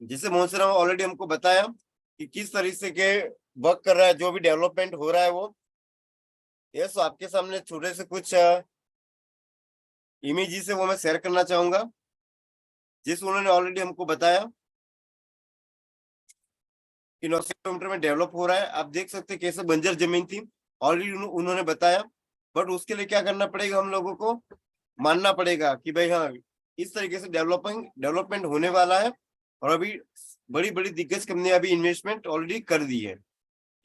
[SPEAKER 2] जैसे मोहन सर ने ऑलरेडी हमको बताया कि किस तरीके के वर्क कर रहा है, जो भी डेवलपमेंट हो रहा है वो। यस, आपके सामने छोटे से कुछ इमेजेस है, वो मैं शेयर करना चाहूंगा, जिस उन्होंने ऑलरेडी हमको बताया कि 900 किलोमीटर में डेवलप हो रहा है। आप देख सकते हैं कैसे बंजर जमीन थी, ऑलरेडी उन्होंने बताया। बट उसके लिए क्या करना पड़ेगा, हम लोगों को मानना पड़ेगा कि भाई हाँ, इस तरीके से डेवलपमेंट होने वाला है, और अभी बड़ी बड़ी दिग्गज कंपनी अभी इन्वेस्टमेंट ऑलरेडी कर दी है।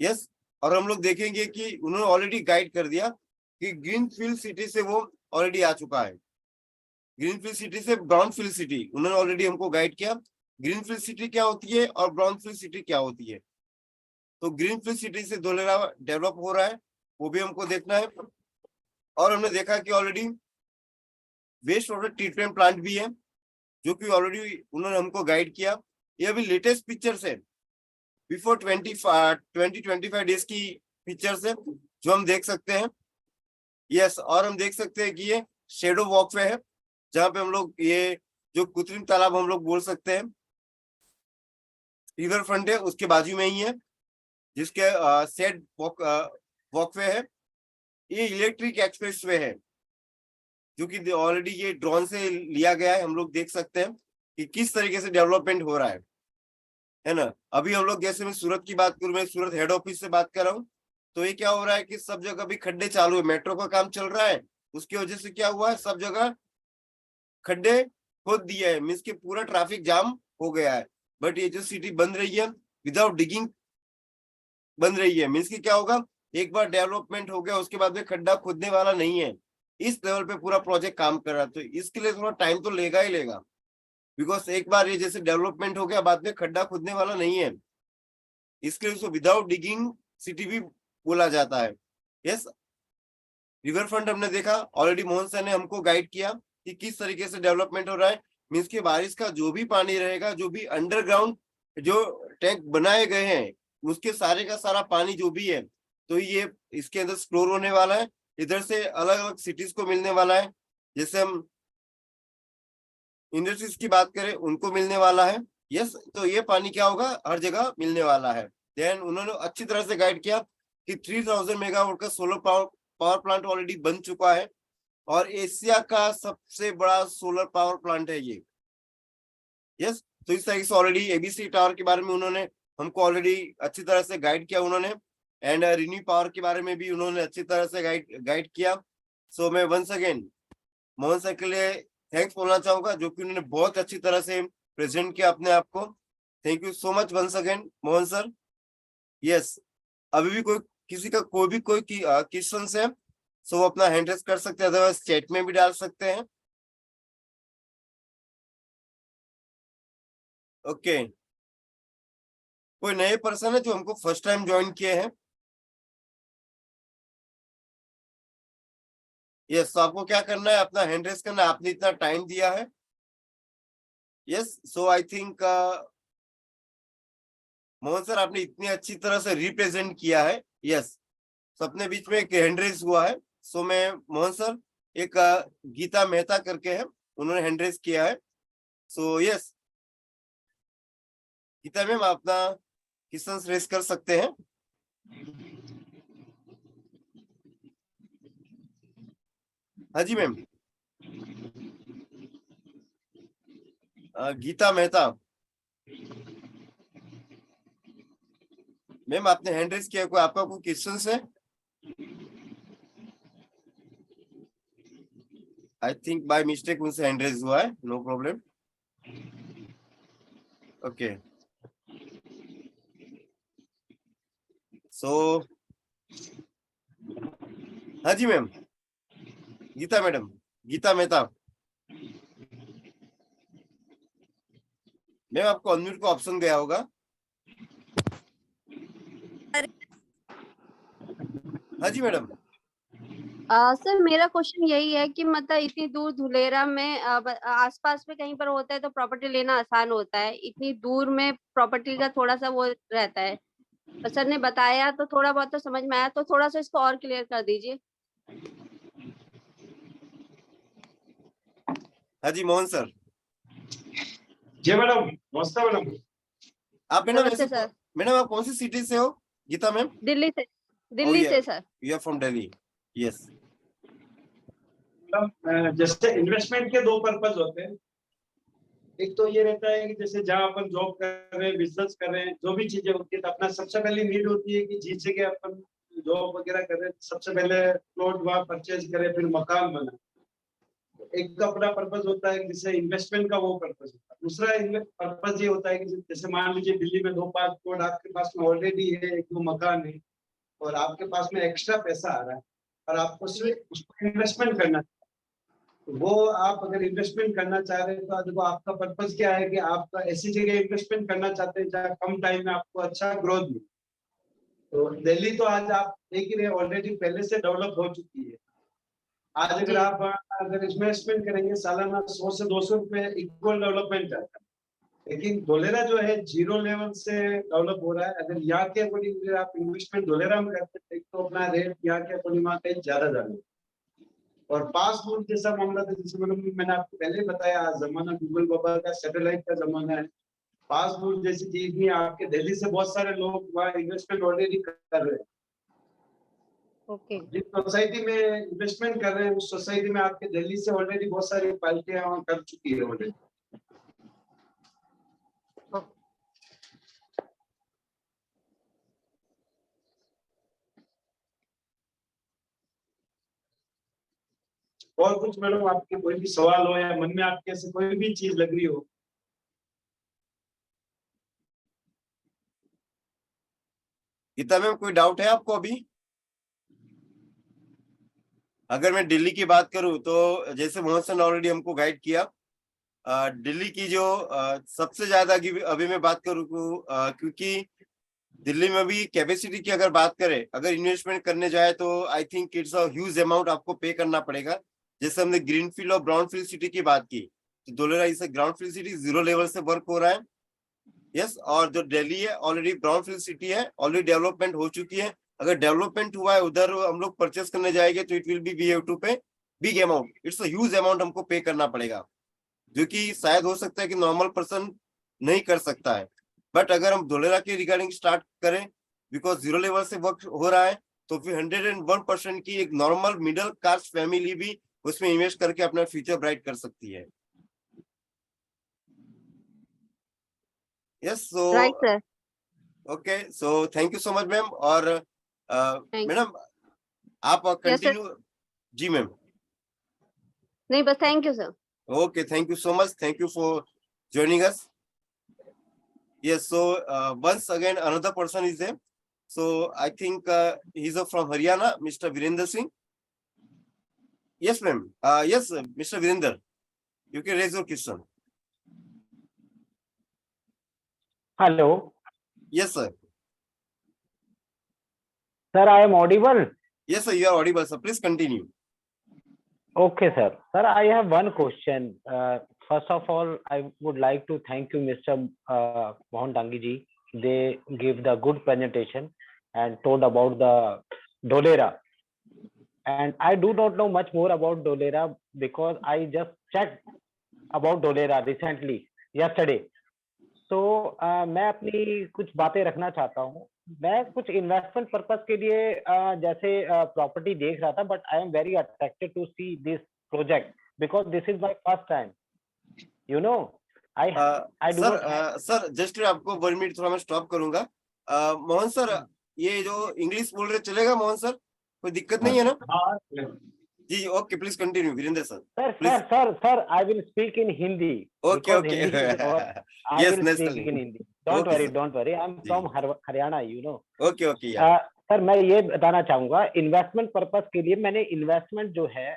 [SPEAKER 2] यस, और हम लोग देखेंगे कि उन्होंने ऑलरेडी गाइड कर दिया कि ग्रीनफील्ड सिटी से वो ऑलरेडी आ चुका है, ग्रीनफील्ड सिटी से ब्राउनफील्ड सिटी उन्होंने ऑलरेडी हमको गाइड किया। ग्रीनफील्ड सिटी क्या होती है और ब्राउनफील्ड सिटी क्या होती है, तो ग्रीनफील्ड सिटी से धोलेरा डेवलप हो रहा है, वो भी हमको देखना है। और हमने देखा कि already waste water treatment plant भी है, जो कि ऑलरेडी उन्होंने हमको गाइड किया। ये अभी लेटेस्ट पिक्चर्स है, बिफोर 20-25 डेज की पिक्चर्स है जो हम देख सकते हैं। यस, और हम देख सकते हैं कि ये शेडो वॉकवे है, जहाँ पे हम लोग ये जो कृत्रिम तालाब हम लोग बोल सकते हैं, रिवर फ्रंट है उसके बाजू में ही है, जिसके सेड वॉकवे है। ये इलेक्ट्रिक एक्सप्रेस वे है, जो कि ऑलरेडी ये ड्रोन से लिया गया है। हम लोग देख सकते हैं कि किस तरीके से डेवलपमेंट हो रहा है ना। अभी हम लोग जैसे मैं सूरत की बात करूं, मैं सूरत हेड ऑफिस से बात कर रहा हूँ, तो ये क्या हो रहा है कि सब जगह अभी खड्डे चालू है, मेट्रो का काम चल रहा है, उसकी वजह से क्या हुआ है, सब जगह खड्डे खोद दिए है, मीन्स के पूरा ट्रैफिक जाम हो गया है। बट ये जो सिटी बन रही है विदाउट डिगिंग बन रही है, मीन्स की क्या होगा, एक बार डेवलपमेंट हो गया उसके बाद में खड्डा खोदने वाला नहीं है। इस लेवल पे पूरा प्रोजेक्ट काम कर रहा है, तो इसके लिए थोड़ा टाइम तो लेगा ही लेगा, बिकॉज एक बार ये जैसे डेवलपमेंट हो गया बाद में खड्डा खोदने वाला नहीं है, इसके लिए उसको विदाउट डिगिंग सिटी भी बोला जाता है। यस, रिवर फ्रंट हमने देखा, ऑलरेडी मोहन सर ने हमको गाइड किया कि किस तरीके से डेवलपमेंट हो रहा है। मीन्स की बारिश का जो भी पानी रहेगा, जो भी अंडरग्राउंड जो टैंक बनाए गए हैं, उसके सारे का सारा पानी जो भी है, तो ये इसके अंदर स्टोर होने वाला है, इधर से अलग अलग सिटीज को मिलने वाला है। जैसे हम इंडस्ट्रीज की बात करें, उनको मिलने वाला है। यस, तो ये पानी क्या होगा, हर जगह मिलने वाला है। देन उन्होंने अच्छी तरह से गाइड किया कि 3000 मेगावाट का सोलर पावर प्लांट ऑलरेडी बन चुका है, और एशिया का सबसे बड़ा सोलर पावर प्लांट है ये। यस, तो इस तरह से ऑलरेडी एबीसी टावर के बारे में उन्होंने हमको ऑलरेडी अच्छी तरह से गाइड किया उन्होंने, एंड रिन्यू पावर के बारे में भी उन्होंने अच्छी तरह से गाइड किया। सो मैं वंस अगेन मोहन सर के लिए थैंक्स बोलना चाहूंगा, जो कि उन्होंने बहुत अच्छी तरह से प्रेजेंट किया अपने आप को। Thank you so much once again Mohan sir. Yes, अभी भी किसी का कोई क्वेश्चन है, सो वो अपना हैंड रेस कर सकते हैं, अदरवाइज चैट में भी डाल सकते हैं। ओके, कोई नए पर्सन है जो हमको फर्स्ट टाइम ज्वाइन किए हैं? यस, तो आपको क्या करना है, अपना हैंड रेस करना है, आपने इतना टाइम दिया है। Yes, so I think Mohan sir आपने इतनी अच्छी तरह से रिप्रेजेंट किया है। यस, तो अपने बीच में एक हैंड रेस हुआ है। सो मैं मोहन सर एक गीता मेहता करके है, उन्होंने हैंड रेज किया है। सो यस गीता मैम, आप अपना क्वेश्चन रेज कर सकते हैं। हाँ जी मैम। गीता मेहता मैम, आपने हैंड रेज किया, कोई आपका कोई क्वेश्चन है? आई थिंक बाय मिस्टेक उनसे हैंड रेज हुआ है, नो प्रॉब्लम। ओके सो हाँ जी ma'am, Geeta madam, Geeta Mehta ma'am, आपको अनम्यूट का ऑप्शन गया होगा। हाँ जी मैडम।
[SPEAKER 3] सर मेरा क्वेश्चन यही है कि मतलब इतनी दूर धुलेरा में आसपास में कहीं पर होता है तो प्रॉपर्टी लेना आसान होता है, इतनी दूर में प्रॉपर्टी का थोड़ा सा वो रहता है। तो सर ने बताया तो थोड़ा बहुत तो समझ में आया, तो थोड़ा सा इसको और क्लियर कर दीजिए।
[SPEAKER 2] हाँ जी मोहन सर।
[SPEAKER 1] जी मैडम, नमस्ते मैडम।
[SPEAKER 2] आप मैडम
[SPEAKER 3] नमस्ते सर।
[SPEAKER 2] मैडम आप कौन सी सिटी से हो गीता मैम?
[SPEAKER 3] दिल्ली से। दिल्ली से sir.
[SPEAKER 2] You are from Delhi, yes.
[SPEAKER 1] जैसे इन्वेस्टमेंट के दो पर्पज होते हैं। एक तो ये रहता है कि जैसे जहाँ अपन जॉब कर रहे हैं, बिजनेस कर रहे हैं, जो भी चीजें होती है, तो अपना सबसे पहले नीड होती है कि जिस जगह अपन जॉब वगैरह कर रहे हैं, सबसे पहले प्लॉट वहाँ परचेज करें, फिर मकान बना। एक तो अपना पर्पज होता है जैसे इन्वेस्टमेंट का, वो पर्पज होता है। दूसरा पर्पज ये होता है कि जैसे मान लीजिए दिल्ली में 2-5 प्लॉट आपके पास में ऑलरेडी है, एक 2 मकान है, और आपके पास में एक्स्ट्रा पैसा आ रहा है और आपको सिर्फ उसको इन्वेस्टमेंट करना है। वो आप अगर इन्वेस्टमेंट करना चाह रहे हैं तो देखो आपका पर्पज क्या है कि आप ऐसी जगह इन्वेस्टमेंट करना चाहते हैं जहाँ कम टाइम में आपको अच्छा ग्रोथ मिले। तो दिल्ली तो आज आप देख ही रहे, ऑलरेडी पहले से डेवलप हो चुकी है। आज अगर आप अगर इन्वेस्टमेंट करेंगे सालाना 100 से 200 रुपए इक्वल डेवलपमेंट जाता है। लेकिन धोलेरा जो है 0 लेवल से डेवलप हो रहा है। अगर यहाँ के अकॉर्डिंग आप इन्वेस्टमेंट धोलेरा में करते हैं तो अपना रेट यहाँ के अकॉर्डिंग कहीं ज्यादा जाना। और पासपोर्ट जैसा मामला था, जैसे मैंने आपको पहले बताया, जमाना गूगल बाबा का, सैटेलाइट का जमाना है। पासपोर्ट जैसी चीज भी आपके दिल्ली से बहुत सारे लोग वहाँ इन्वेस्टमेंट ऑलरेडी कर रहे हैं।
[SPEAKER 3] ओके।
[SPEAKER 1] जिस सोसाइटी में इन्वेस्टमेंट कर रहे हैं उस सोसाइटी में आपके दिल्ली से ऑलरेडी बहुत सारी पार्टियां वहाँ कर चुकी है ऑलरेडी। और कुछ मैडम आपके कोई भी सवाल हो या मन में आपके ऐसे कोई भी चीज लग रही हो?
[SPEAKER 2] गीता मैम, कोई डाउट है आपको अभी? अगर मैं दिल्ली की बात करूं तो जैसे मोहन सर ने ऑलरेडी हमको गाइड किया, दिल्ली की जो सबसे ज्यादा अभी मैं बात करूं क्योंकि दिल्ली में भी कैपेसिटी की अगर बात करें, अगर इन्वेस्टमेंट करने जाए तो I think it's a huge amount आपको पे करना पड़ेगा। जैसे हमने ग्रीनफील्ड और ब्राउनफील्ड सिटी की बात की, तो धोलेरा इस ग्राउंडफील्ड सिटी 0 लेवल से वर्क हो रहा है। यस, और जो दिल्ली है ऑलरेडी ब्राउनफील्ड सिटी है, ऑलरेडी डेवलपमेंट हो चुकी है। अगर डेवलपमेंट हुआ है उधर हम लोग परचेस करने जाएंगे तो it will be we have to pay big amount, it's a huge amount हमको पे करना पड़ेगा, जो कि शायद हो सकता है कि नॉर्मल पर्सन नहीं कर सकता है। बट अगर हम धोलेरा के रिगार्डिंग स्टार्ट करें, बिकॉज 0 लेवल से वर्क हो रहा है, तो फिर 101% की एक नॉर्मल मिडिल क्लास फैमिली भी उसमें इन्वेस्ट करके अपना फ्यूचर ब्राइट कर सकती है। Yes, so
[SPEAKER 3] right sir.
[SPEAKER 2] Okay, so thank you so much ma'am. और मैडम आप कंटिन्यू। जी मैम।
[SPEAKER 3] नहीं बस thank you sir.
[SPEAKER 2] Okay, thank you so much. Thank you for joining us. Yes, so once again another person is there. So I think he's from Haryana, Mr. Virender Singh. Yes, ma'am. Yes, Mr. Virender, you can raise your question.
[SPEAKER 4] Hello.
[SPEAKER 2] Yes, sir.
[SPEAKER 4] Sir, I am audible.
[SPEAKER 2] Yes, sir, you are audible, sir. Please continue.
[SPEAKER 4] Okay, sir. Sir, I have one question. First of all, I would like to thank you, Mr. Mohan Dangi ji. They gave the good presentation and told about the Dholera. and I do not know much more about Dholera because I just checked about Dholera recently yesterday. तो मैं अपनी कुछ बातें रखना चाहता हूँ। मैं कुछ इन्वेस्टमेंट पर्पस के लिए जैसे प्रॉपर्टी देख रहा था, but I am very attracted to see this project because this is my first time, you know. I do
[SPEAKER 2] sir
[SPEAKER 4] not
[SPEAKER 2] sir just आपको 1 मिनट थोड़ा मैं स्टॉप करूंगा। मोहन सर, ये जो इंग्लिश बोल रहे चलेगा मोहन सर, कोई दिक्कत नहीं है ना?
[SPEAKER 1] हाँ
[SPEAKER 2] जी okay, please continue Virendra sir.
[SPEAKER 4] Sir
[SPEAKER 2] Please.
[SPEAKER 4] Sir I will speak in Hindi
[SPEAKER 2] okay okay,
[SPEAKER 4] I
[SPEAKER 2] yes
[SPEAKER 4] will
[SPEAKER 2] national
[SPEAKER 4] speak in Hindi. Don't worry, I am
[SPEAKER 2] जी।
[SPEAKER 4] From Haryana, you know.
[SPEAKER 2] Okay okay या
[SPEAKER 4] सर मैं ये बताना चाहूंगा, इन्वेस्टमेंट पर्पस के लिए मैंने investment जो है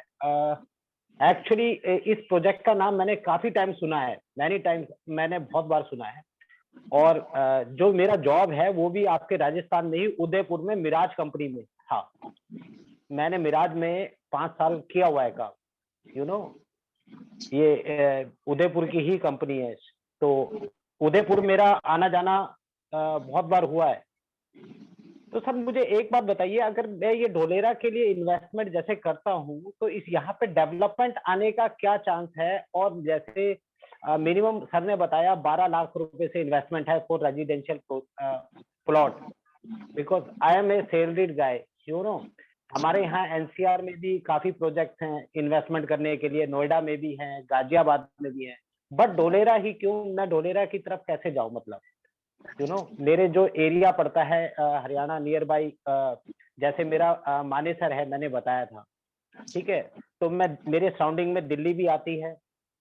[SPEAKER 4] एक्चुअली इस प्रोजेक्ट का नाम मैंने काफी टाइम सुना है, मैनी टाइम्स, मैंने बहुत बार सुना है। और जो मेरा जॉब है वो भी आपके राजस्थान में ही, उदयपुर में मिराज कंपनी में था। मैंने मिराज में 5 साल किया हुआ है काम, यू नो। ये उदयपुर की ही कंपनी है, तो उदयपुर मेरा आना जाना बहुत बार हुआ है। तो सर मुझे एक बात बताइए, अगर मैं ये ढोलेरा के लिए इन्वेस्टमेंट जैसे करता हूँ तो इस यहाँ पे डेवलपमेंट आने का क्या चांस है? और जैसे मिनिमम सर ने बताया 12 लाख रुपए से इन्वेस्टमेंट है for residential plot, because I am a salaried guy, you know. हमारे यहाँ एनसीआर में भी काफी प्रोजेक्ट्स हैं इन्वेस्टमेंट करने के लिए, नोएडा में भी हैं, गाजियाबाद में भी हैं, बट ढोलेरा ही क्यों? मैं ढोलेरा की तरफ कैसे जाऊं? मतलब यू नो, मेरे जो एरिया पड़ता है हरियाणा नियर बाई, जैसे मेरा मानेसर है, मैंने बताया था, ठीक है। तो मैं, मेरे सराउंडिंग में दिल्ली भी आती है,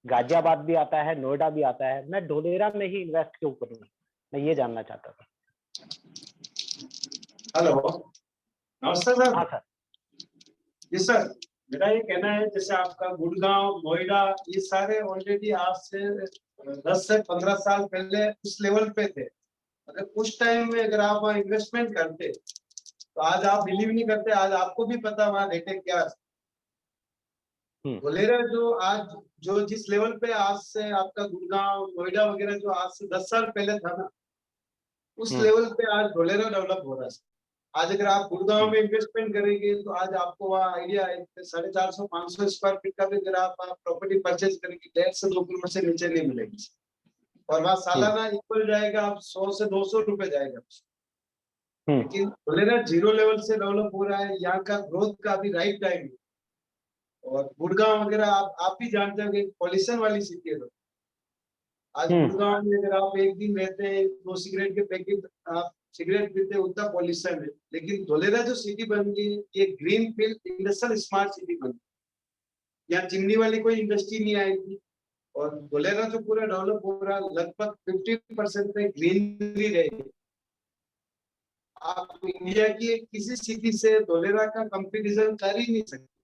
[SPEAKER 4] गाजियाबाद भी आता है, नोएडा भी आता है, मैं ढोलेरा में ही इन्वेस्ट क्यों करूँ? मैं ये जानना चाहता था।
[SPEAKER 1] हेलो, नमस्ते सर।
[SPEAKER 4] हाँ सर।
[SPEAKER 1] जी सर, मेरा ये कहना है जैसे आपका गुड़गांव, नोएडा, ये सारे ऑलरेडी आज से 10 से 15 साल पहले उस लेवल पे थे। अगर उस टाइम में अगर आप वहाँ इन्वेस्टमेंट करते तो आज आप बिलीव नहीं करते, आज आपको भी पता वहाँ रेटें क्या है। ढोलेरा जो आज जो जिस लेवल पे आज से आपका गुड़गांव, नोएडा वगैरह जो आज से 10 साल पहले था ना, उस लेवल पे आज ढोलेरा डेवलप हो रहा है। आज अगर आप गुड़गांव में इन्वेस्टमेंट करेंगे तो आज आपको वहाँ आइडिया है 450-500 स्क्वायर फीट का भी अगर आप प्रॉपर्टी परचेज करेंगे 1.5 से 2 करोड़ से नीचे नहीं मिलेगी, और वहाँ सालाना इक्वल जाएगा आप 100 से 200 रुपए जाएगा। लेकिन ढोलेरा जीरो लेवल से डेवलप हो रहा है, यहाँ का ग्रोथ का अभी राइट टाइम है। और गुड़गांव वगैरह आप भी जानते हो कि पॉल्यूशन वाली सिटी है। आज गुड़गांव में अगर आप एक दिन रहते हैं, 2 सिगरेट के पैकेट आप सिगरेट पीते, उतना पॉल्यूशन है। लेकिन ढोलेरा जो सिटी बन गई, ये green field industrial smart city बन गई। यहाँ चिमनी वाली कोई इंडस्ट्री नहीं आएगी, और ढोलेरा जो पूरा डेवलप हो रहा है लगभग 50% पे ग्रीनरी रहेगी। आप इंडिया की किसी सिटी से ढोलेरा का कंपैरिजन कर ही नहीं सकते।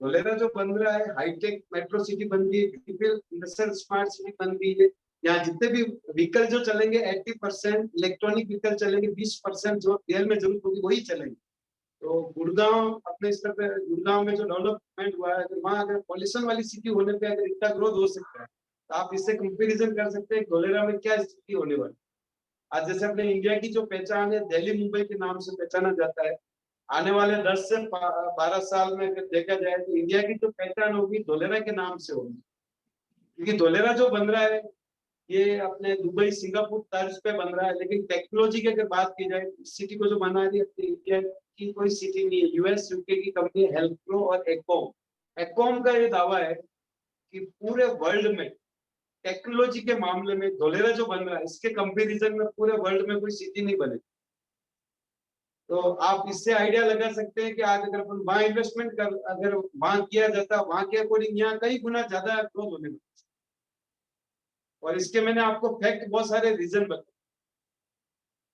[SPEAKER 1] ढोलेरा जो बन रहा है हाईटेक मेट्रो सिटी बन गई, इंडस्ट्रियल स्मार्ट सिटी बन गई है। यहाँ जितने भी व्हीकल जो चलेंगे 80% इलेक्ट्रॉनिक व्हीकल चलेंगे, 20% जो तेल में जरूरत होगी वही चलेंगे। तो गुड़गांव अपने स्तर पे, गुड़गांव में जो डेवलपमेंट हुआ है, वहाँ अगर पॉल्यूशन वाली सिटी होने पे अगर इतना ग्रोथ हो सकता है, तो आप इससे कंपेरिजन कर सकते हैं ढोलेरा में क्या स्थिति होने वाली। आज जैसे अपने इंडिया की जो पहचान है दिल्ली मुंबई के नाम से पहचाना जाता है, आने वाले 10 से 12 साल में अगर देखा जाए तो इंडिया की जो पहचान होगी ढोलेरा के नाम से होगी। क्योंकि ढोलेरा जो बन रहा है ये अपने दुबई, सिंगापुर तर्ज पे बन रहा है, लेकिन टेक्नोलॉजी की अगर बात की जाए, इस सिटी को जो बना रही है अपनी इंडिया की कोई सिटी नहीं है। यूएस यूके की कंपनी हेल्थप्रो और एकॉम का ये दावा है कि पूरे वर्ल्ड में टेक्नोलॉजी के मामले में ढोलेरा जो बन रहा है, इसके कंपैरिजन में पूरे वर्ल्ड में कोई सिटी नहीं बने। तो आप इससे आइडिया लगा सकते हैं कि आज अगर अपन वहां इन्वेस्टमेंट कर, अगर वहां किया जाता, वहां के अकॉर्डिंग यहाँ कई गुना ज्यादा ग्रोथ होने वाला। और इसके मैंने आपको फैक्ट बहुत सारे रीजन बताए।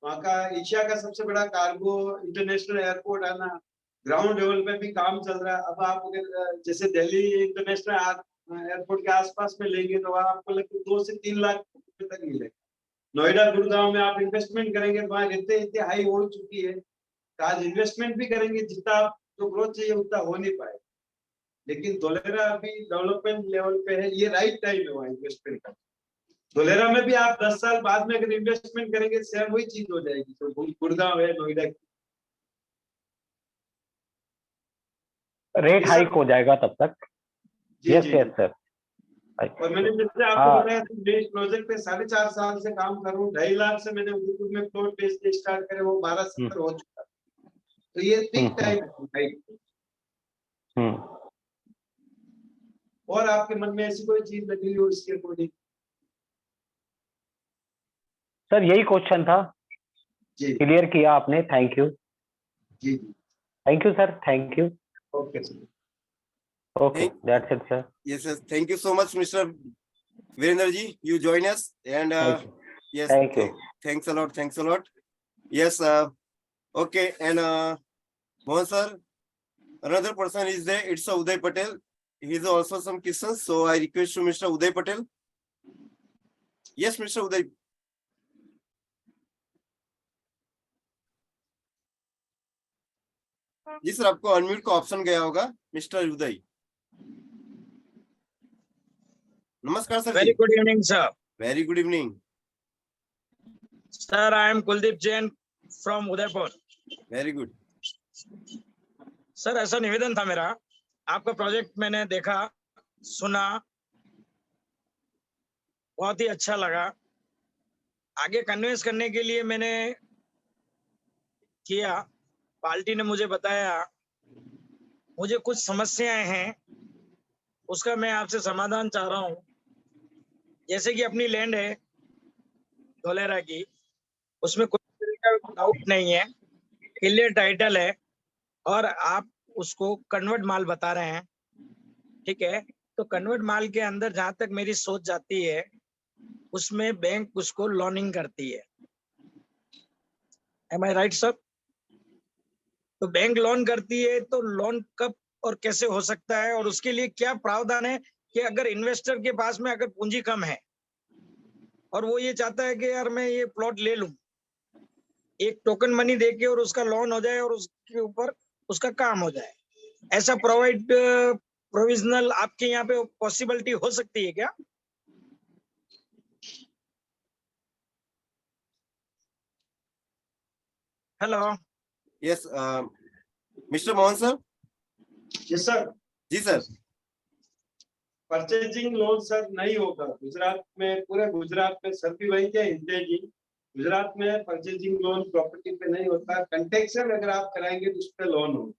[SPEAKER 1] वहाँ का एशिया का सबसे बड़ा कार्गो इंटरनेशनल एयरपोर्ट है ना, ग्राउंड लेवल पे भी काम चल रहा है। अब आप अगर जैसे दिल्ली इंटरनेशनल एयरपोर्ट के आसपास में लेंगे तो वहाँ आपको लगभग 2 से 3 लाख रुपए तक मिलेगा। नोएडा, गुड़गांव में आप इन्वेस्टमेंट करेंगे तो वहाँ रहते इतनी हाई हो चुकी है, आज इन्वेस्टमेंट भी करेंगे जितना आप जो ग्रोथ चाहिए उतना हो नहीं पाए। लेकिन ढोलेरा अभी डेवलपमेंट लेवल पे है, ये राइट टाइम है वहाँ इन्वेस्टमेंट का। ढोलेरा में भी आप 10 साल बाद में अगर इन्वेस्टमेंट करेंगे सेम वही चीज हो जाएगी तो गुड़गांव है, नोएडा की।
[SPEAKER 4] रेट
[SPEAKER 1] जी,
[SPEAKER 4] हाइक
[SPEAKER 1] सर।
[SPEAKER 4] हो जाएगा तब तक।
[SPEAKER 1] जी
[SPEAKER 4] यस
[SPEAKER 1] जी
[SPEAKER 4] यस
[SPEAKER 1] जी।
[SPEAKER 4] सर।
[SPEAKER 1] और मैंने जैसे आपको
[SPEAKER 4] हाँ।
[SPEAKER 1] बताया था, मैं इस प्रोजेक्ट पे 4.5 साल से काम कर रहा हूँ। 2.5 लाख से मैंने उदयपुर में प्लॉट बेचने स्टार्ट करे, वो 12-17 हो चुका। तो ये ठीक टाइम है। और आपके मन में ऐसी कोई चीज लगी हो इसके अकॉर्डिंग?
[SPEAKER 4] सर यही क्वेश्चन था,
[SPEAKER 1] जी
[SPEAKER 4] क्लियर किया आपने, थैंक यू।
[SPEAKER 1] जी।
[SPEAKER 4] Thank you sir, thank you.
[SPEAKER 1] Okay sir.
[SPEAKER 4] Okay, that's it sir.
[SPEAKER 2] Yes, yes. Thank you so much, Mr. Virender ji. You join us, and
[SPEAKER 4] Thank you.
[SPEAKER 2] yes,
[SPEAKER 4] Thank you.
[SPEAKER 2] thanks a lot. Thanks a lot. Yes. Okay, and Mohan sir, another person is there. It's Uday Patel. He's also some questions, so I request to Mr. Uday Patel. Yes, Mr. Uday. जी sir, आपको unmute का option गया होगा, mister Uday. नमस्कार sir
[SPEAKER 5] Very
[SPEAKER 2] जी।
[SPEAKER 5] good evening, sir.
[SPEAKER 2] Very good evening.
[SPEAKER 5] Sir, I am Kuldeep Jain from Udaipur.
[SPEAKER 2] Very good.
[SPEAKER 5] Sir ऐसा निवेदन था मेरा, आपका प्रोजेक्ट मैंने देखा, सुना, बहुत ही अच्छा लगा। आगे कन्विंस करने के लिए मैंने किया, पार्टी ने मुझे बताया, मुझे कुछ समस्याएं हैं, उसका मैं आपसे समाधान चाह रहा हूँ। जैसे कि अपनी लैंड है धोलेरा की, उसमें कोई तरह का डाउट नहीं है, क्लियर टाइटल है, और आप उसको कन्वर्ट माल बता रहे हैं, ठीक है। तो कन्वर्ट माल के अंदर जहां तक मेरी सोच जाती है, उसमें बैंक उसको लोनिंग करती है। एम आई राइट सर? तो बैंक लोन करती है, तो लोन कब और कैसे हो सकता है, और उसके लिए क्या प्रावधान है कि अगर इन्वेस्टर के पास में अगर पूंजी कम है और वो ये चाहता है कि यार मैं ये प्लॉट ले लूं, एक टोकन मनी देके और उसका लोन हो जाए और उसके ऊपर उसका काम हो जाए, ऐसा प्रोविजनल आपके यहाँ पे पॉसिबिलिटी हो सकती है क्या? Hello.
[SPEAKER 2] Yes, mister Mohan sir.
[SPEAKER 1] Yes sir.
[SPEAKER 2] जी सर।
[SPEAKER 1] परचेजिंग लोन सर नहीं होगा गुजरात में, पूरे गुजरात में सर भी वही क्या हिंदे जी, गुजरात में परचेजिंग लोन प्रॉपर्टी पे नहीं होता। कंटेक्चुअल अगर आप कराएंगे तो उस पे लोन हो।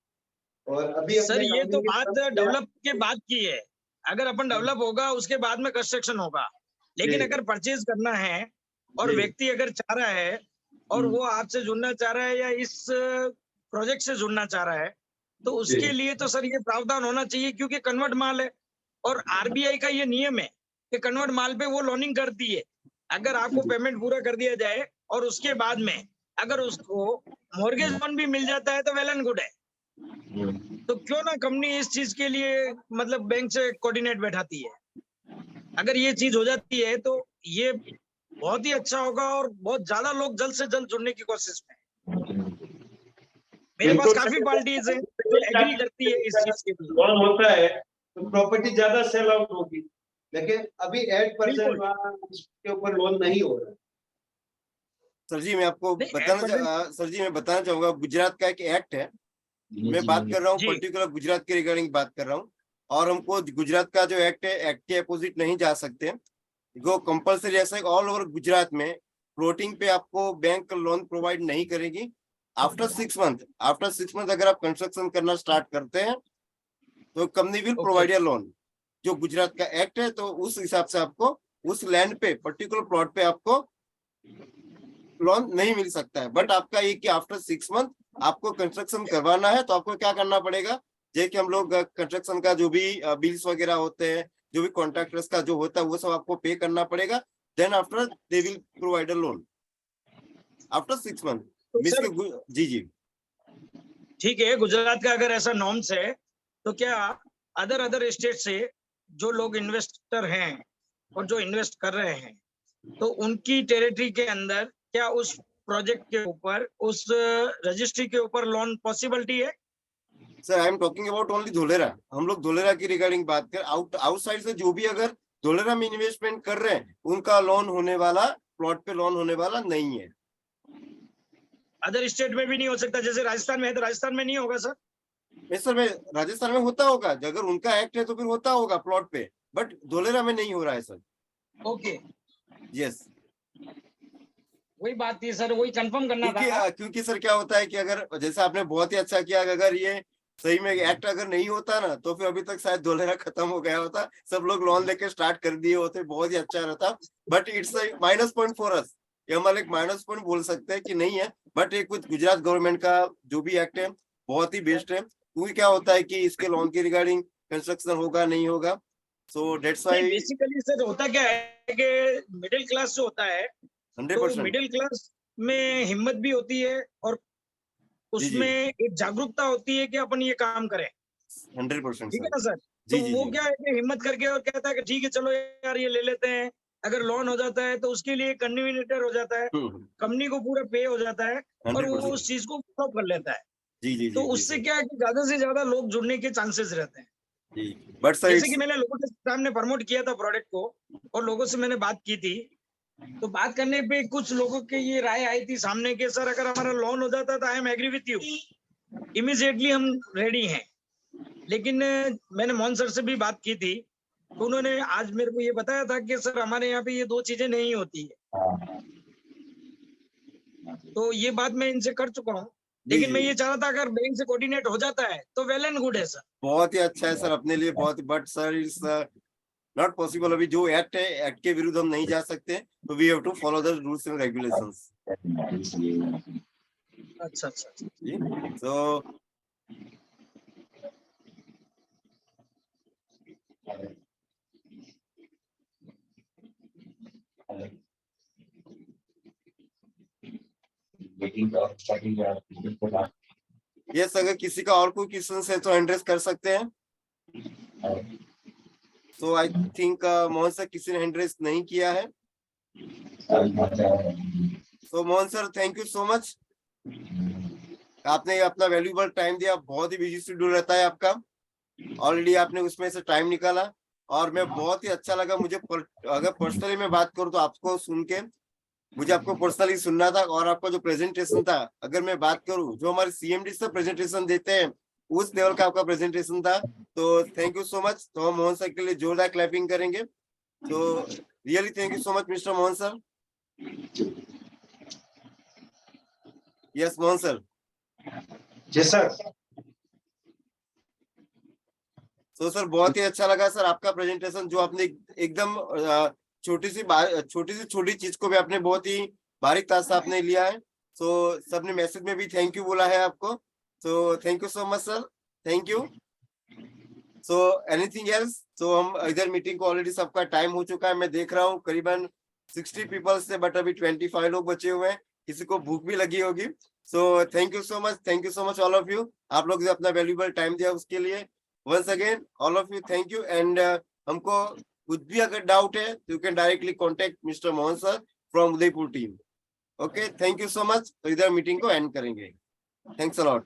[SPEAKER 1] और अभी
[SPEAKER 5] सर
[SPEAKER 1] अपने
[SPEAKER 5] ये तो
[SPEAKER 1] कंपनी
[SPEAKER 5] बात
[SPEAKER 1] के
[SPEAKER 5] डेवलप के बाद की है, अगर अपन डेवलप होगा उसके बाद में कंस्ट्रक्शन होगा, लेकिन
[SPEAKER 1] जी।
[SPEAKER 5] अगर परचेज करना है और
[SPEAKER 1] जी।
[SPEAKER 5] व्यक्ति अगर चाह रहा है और वो आपसे जुड़ना चाह रहा है या इस प्रोजेक्ट से जुड़ना चाह रहा है, तो उसके लिए तो सर ये प्रावधान होना चाहिए, क्योंकि कन्वर्ट माल है और आरबीआई का ये नियम है कि कन्वर्ट माल पे वो लोनिंग करती है। अगर आपको पेमेंट पूरा कर दिया जाए और उसके बाद में अगर उसको मॉर्गेज लोन भी मिल जाता है तो वेल एंड गुड है। तो क्यों ना कंपनी इस चीज के लिए मतलब बैंक से कोऑर्डिनेट बैठाती है। अगर ये चीज हो जाती है तो ये बहुत ही अच्छा होगा और बहुत ज्यादा लोग जल्द से जल्द जुड़ने की कोशिश में हैं। मेरे पास काफी पार्टीज हैं जो एग्री करती है इस चीज के लिए।
[SPEAKER 1] लोन होता है तो प्रॉपर्टी ज्यादा सेल आउट होगी, लेकिन अभी 8% के ऊपर लोन नहीं हो रहा।
[SPEAKER 2] सर जी मैं आपको
[SPEAKER 5] नहीं,
[SPEAKER 2] सर जी मैं बताना चाहूंगा, गुजरात का एक एक्ट है, मैं बात कर रहा हूँ
[SPEAKER 5] जी।
[SPEAKER 2] पर्टिकुलर गुजरात के रिगार्डिंग बात कर रहा हूँ, और हमको गुजरात का जो एक्ट है, एक्ट के अपोजिट नहीं जा सकते। वो कंपलसरी ऐसा है ऑल ओवर गुजरात में फ्लोटिंग पे आपको बैंक लोन प्रोवाइड नहीं करेगी। आफ्टर 6 मंथ अगर आप कंस्ट्रक्शन करना स्टार्ट करते हैं तो कंपनी विल प्रोवाइड लोन, जो गुजरात का एक्ट है। तो उस हिसाब से आपको उस लैंड पे पर्टिकुलर प्लॉट पे आपको लोन नहीं मिल सकता है। बट आपका ये कि आफ्टर 6 मंथ आपको कंस्ट्रक्शन करवाना है तो आपको क्या करना पड़ेगा, जैसे कि हम लोग कंस्ट्रक्शन का जो भी बिल्स वगैरह होते हैं, जो भी कॉन्ट्रैक्टर्स का जो होता है वो सब आपको पे करना पड़ेगा। Then after they will provide a loan after 6 month.
[SPEAKER 5] तो सर
[SPEAKER 2] जी जी
[SPEAKER 5] ठीक है, गुजरात का अगर ऐसा नॉर्म्स है तो क्या अदर स्टेट से जो लोग इन्वेस्टर हैं और जो इन्वेस्ट कर रहे हैं, तो उनकी टेरिटरी के अंदर क्या उस प्रोजेक्ट के ऊपर, उस रजिस्ट्री के ऊपर लोन पॉसिबिलिटी है?
[SPEAKER 2] Sir, I am talking about only Dholera. हम लोग धोलेरा की रिगार्डिंग बात कर, आउटसाइड से जो भी अगर धोलेरा में इन्वेस्टमेंट कर रहे हैं उनका लोन होने वाला, प्लॉट पे लोन होने वाला नहीं है।
[SPEAKER 5] अदर स्टेट में भी नहीं हो सकता? जैसे राजस्थान में है तो राजस्थान में नहीं होगा सर?
[SPEAKER 2] सर मैं राजस्थान में होता होगा, अगर उनका एक्ट है तो फिर होता होगा प्लॉट पे, बट धोलेरा में नहीं हो रहा है सर।
[SPEAKER 5] ओके,
[SPEAKER 2] यस,
[SPEAKER 5] वही बात थी सर, वही कंफर्म करना था।
[SPEAKER 2] क्योंकि सर क्या होता है कि अगर जैसे आपने बहुत ही अच्छा किया, अगर ये सही में एक्ट अगर नहीं होता ना तो फिर अभी तक शायद धोलेरा खत्म हो गया होता, सब लोग लोन लेके स्टार्ट कर दिए होते, बहुत ही अच्छा रहता। But it's minus point for us, ये हमारे एक माइनस पॉइंट बोल सकते हैं कि नहीं है, बट एक कुछ गुजरात गवर्नमेंट का जो भी एक्ट है बहुत ही बेस्ट है, क्योंकि क्या होता है कि इसके लोन के रिगार्डिंग कंस्ट्रक्शन होगा नहीं होगा, so that's why.
[SPEAKER 5] Basically sir होता क्या है कि मिडिल क्लास जो होता है,
[SPEAKER 2] 100%।
[SPEAKER 5] तो मिडिल क्लास में हिम्मत भी होती है और उसमें एक जागरूकता होती है कि अपन ये काम करें।
[SPEAKER 2] 100%
[SPEAKER 5] ठीक है
[SPEAKER 2] सर।
[SPEAKER 5] ना सर? तो वो क्या है कि हिम्मत करके और कहता है कि ठीक है चलो यार ये ले लेते हैं, अगर लोन हो जाता है तो उसके लिए कन्वीनियंटर हो जाता है, कंपनी को पूरा पे हो जाता है और वो
[SPEAKER 2] 100%।
[SPEAKER 5] उस चीज को फॉलो कर लेता है।
[SPEAKER 2] जी
[SPEAKER 5] तो उससे क्या है कि ज्यादा से ज्यादा लोग जुड़ने के चांसेस रहते हैं।
[SPEAKER 2] जी, बट सर
[SPEAKER 5] जैसे कि मैंने लोगों के सामने प्रमोट किया था प्रोडक्ट को और लोगों से मैंने बात की थी, तो बात करने पे कुछ लोगों की ये राय आई थी सामने के सर अगर हमारा लोन हो जाता तो I am agree with you, immediately हम रेडी हैं। लेकिन मैंने मोहन सर से भी बात की थी, तो उन्होंने आज मेरे को ये बताया था कि सर हमारे यहाँ पे ये दो चीजें नहीं होती है। तो ये बात मैं इनसे कर चुका हूँ, लेकिन मैं ये चाह रहा था अगर बैंक से कोऑर्डिनेट हो जाता है तो वेल एंड गुड है सर।
[SPEAKER 2] बहुत ही अच्छा है सर अपने लिए, बहुत, but sir it's not possible. अभी जो एक्ट है, एक्ट के विरुद्ध हम नहीं जा सकते, तो we have to follow the rules and regulations.
[SPEAKER 5] अच्छा अच्छा
[SPEAKER 2] जी, so यस, अगर किसी का और कोई क्वेश्चन है तो एड्रेस कर सकते हैं। तो आई थिंक मोहन सर किसी ने एड्रेस नहीं किया है, तो Mohan sir thank you so much, आपने अपना वैल्यूएबल टाइम दिया, बहुत ही बिजी शेड्यूल रहता है आपका, ऑलरेडी आपने उसमें से टाइम निकाला, और मैं बहुत ही अच्छा लगा मुझे अगर पर्सनली मैं बात करूं तो आपको सुन के मुझे आपको पर्सनली सुनना था, और आपका जो प्रेजेंटेशन था, अगर मैं बात करूं जो हमारे सीएमडी से प्रेजेंटेशन देते हैं उस लेवल का आपका प्रेजेंटेशन था, तो थैंक यू सो मच। तो हम मोहन सर के लिए जोरदार क्लैपिंग करेंगे। तो really thank you so much mister Mohan sir. Yes Mohan sir.
[SPEAKER 1] जी सर।
[SPEAKER 2] तो सर बहुत ही अच्छा लगा सर आपका प्रेजेंटेशन, जो आपने एकदम छोटी सी छोटी चीज को भी आपने बहुत ही बारीकता से आपने लिया है। तो सबने मैसेज में भी थैंक यू बोला है आपको, तो thank you so much sir, thank you. So anything else? तो हम इधर मीटिंग को ऑलरेडी सबका टाइम हो चुका है, मैं देख रहा हूँ करीबन 60 पीपल्स से, बट अभी 25 लोग बचे हुए हैं, किसी को भूख भी लगी होगी। So thank you so much all of you, आप लोग जो अपना वैल्यूएबल टाइम दिया उसके लिए once again all of you thank you, and हमको कुछ भी अगर डाउट है तो you can directly contact mister Mohan sir from Udaipur team. Okay, thank you so much. तो इधर मीटिंग को एंड करेंगे। Thanks a lot.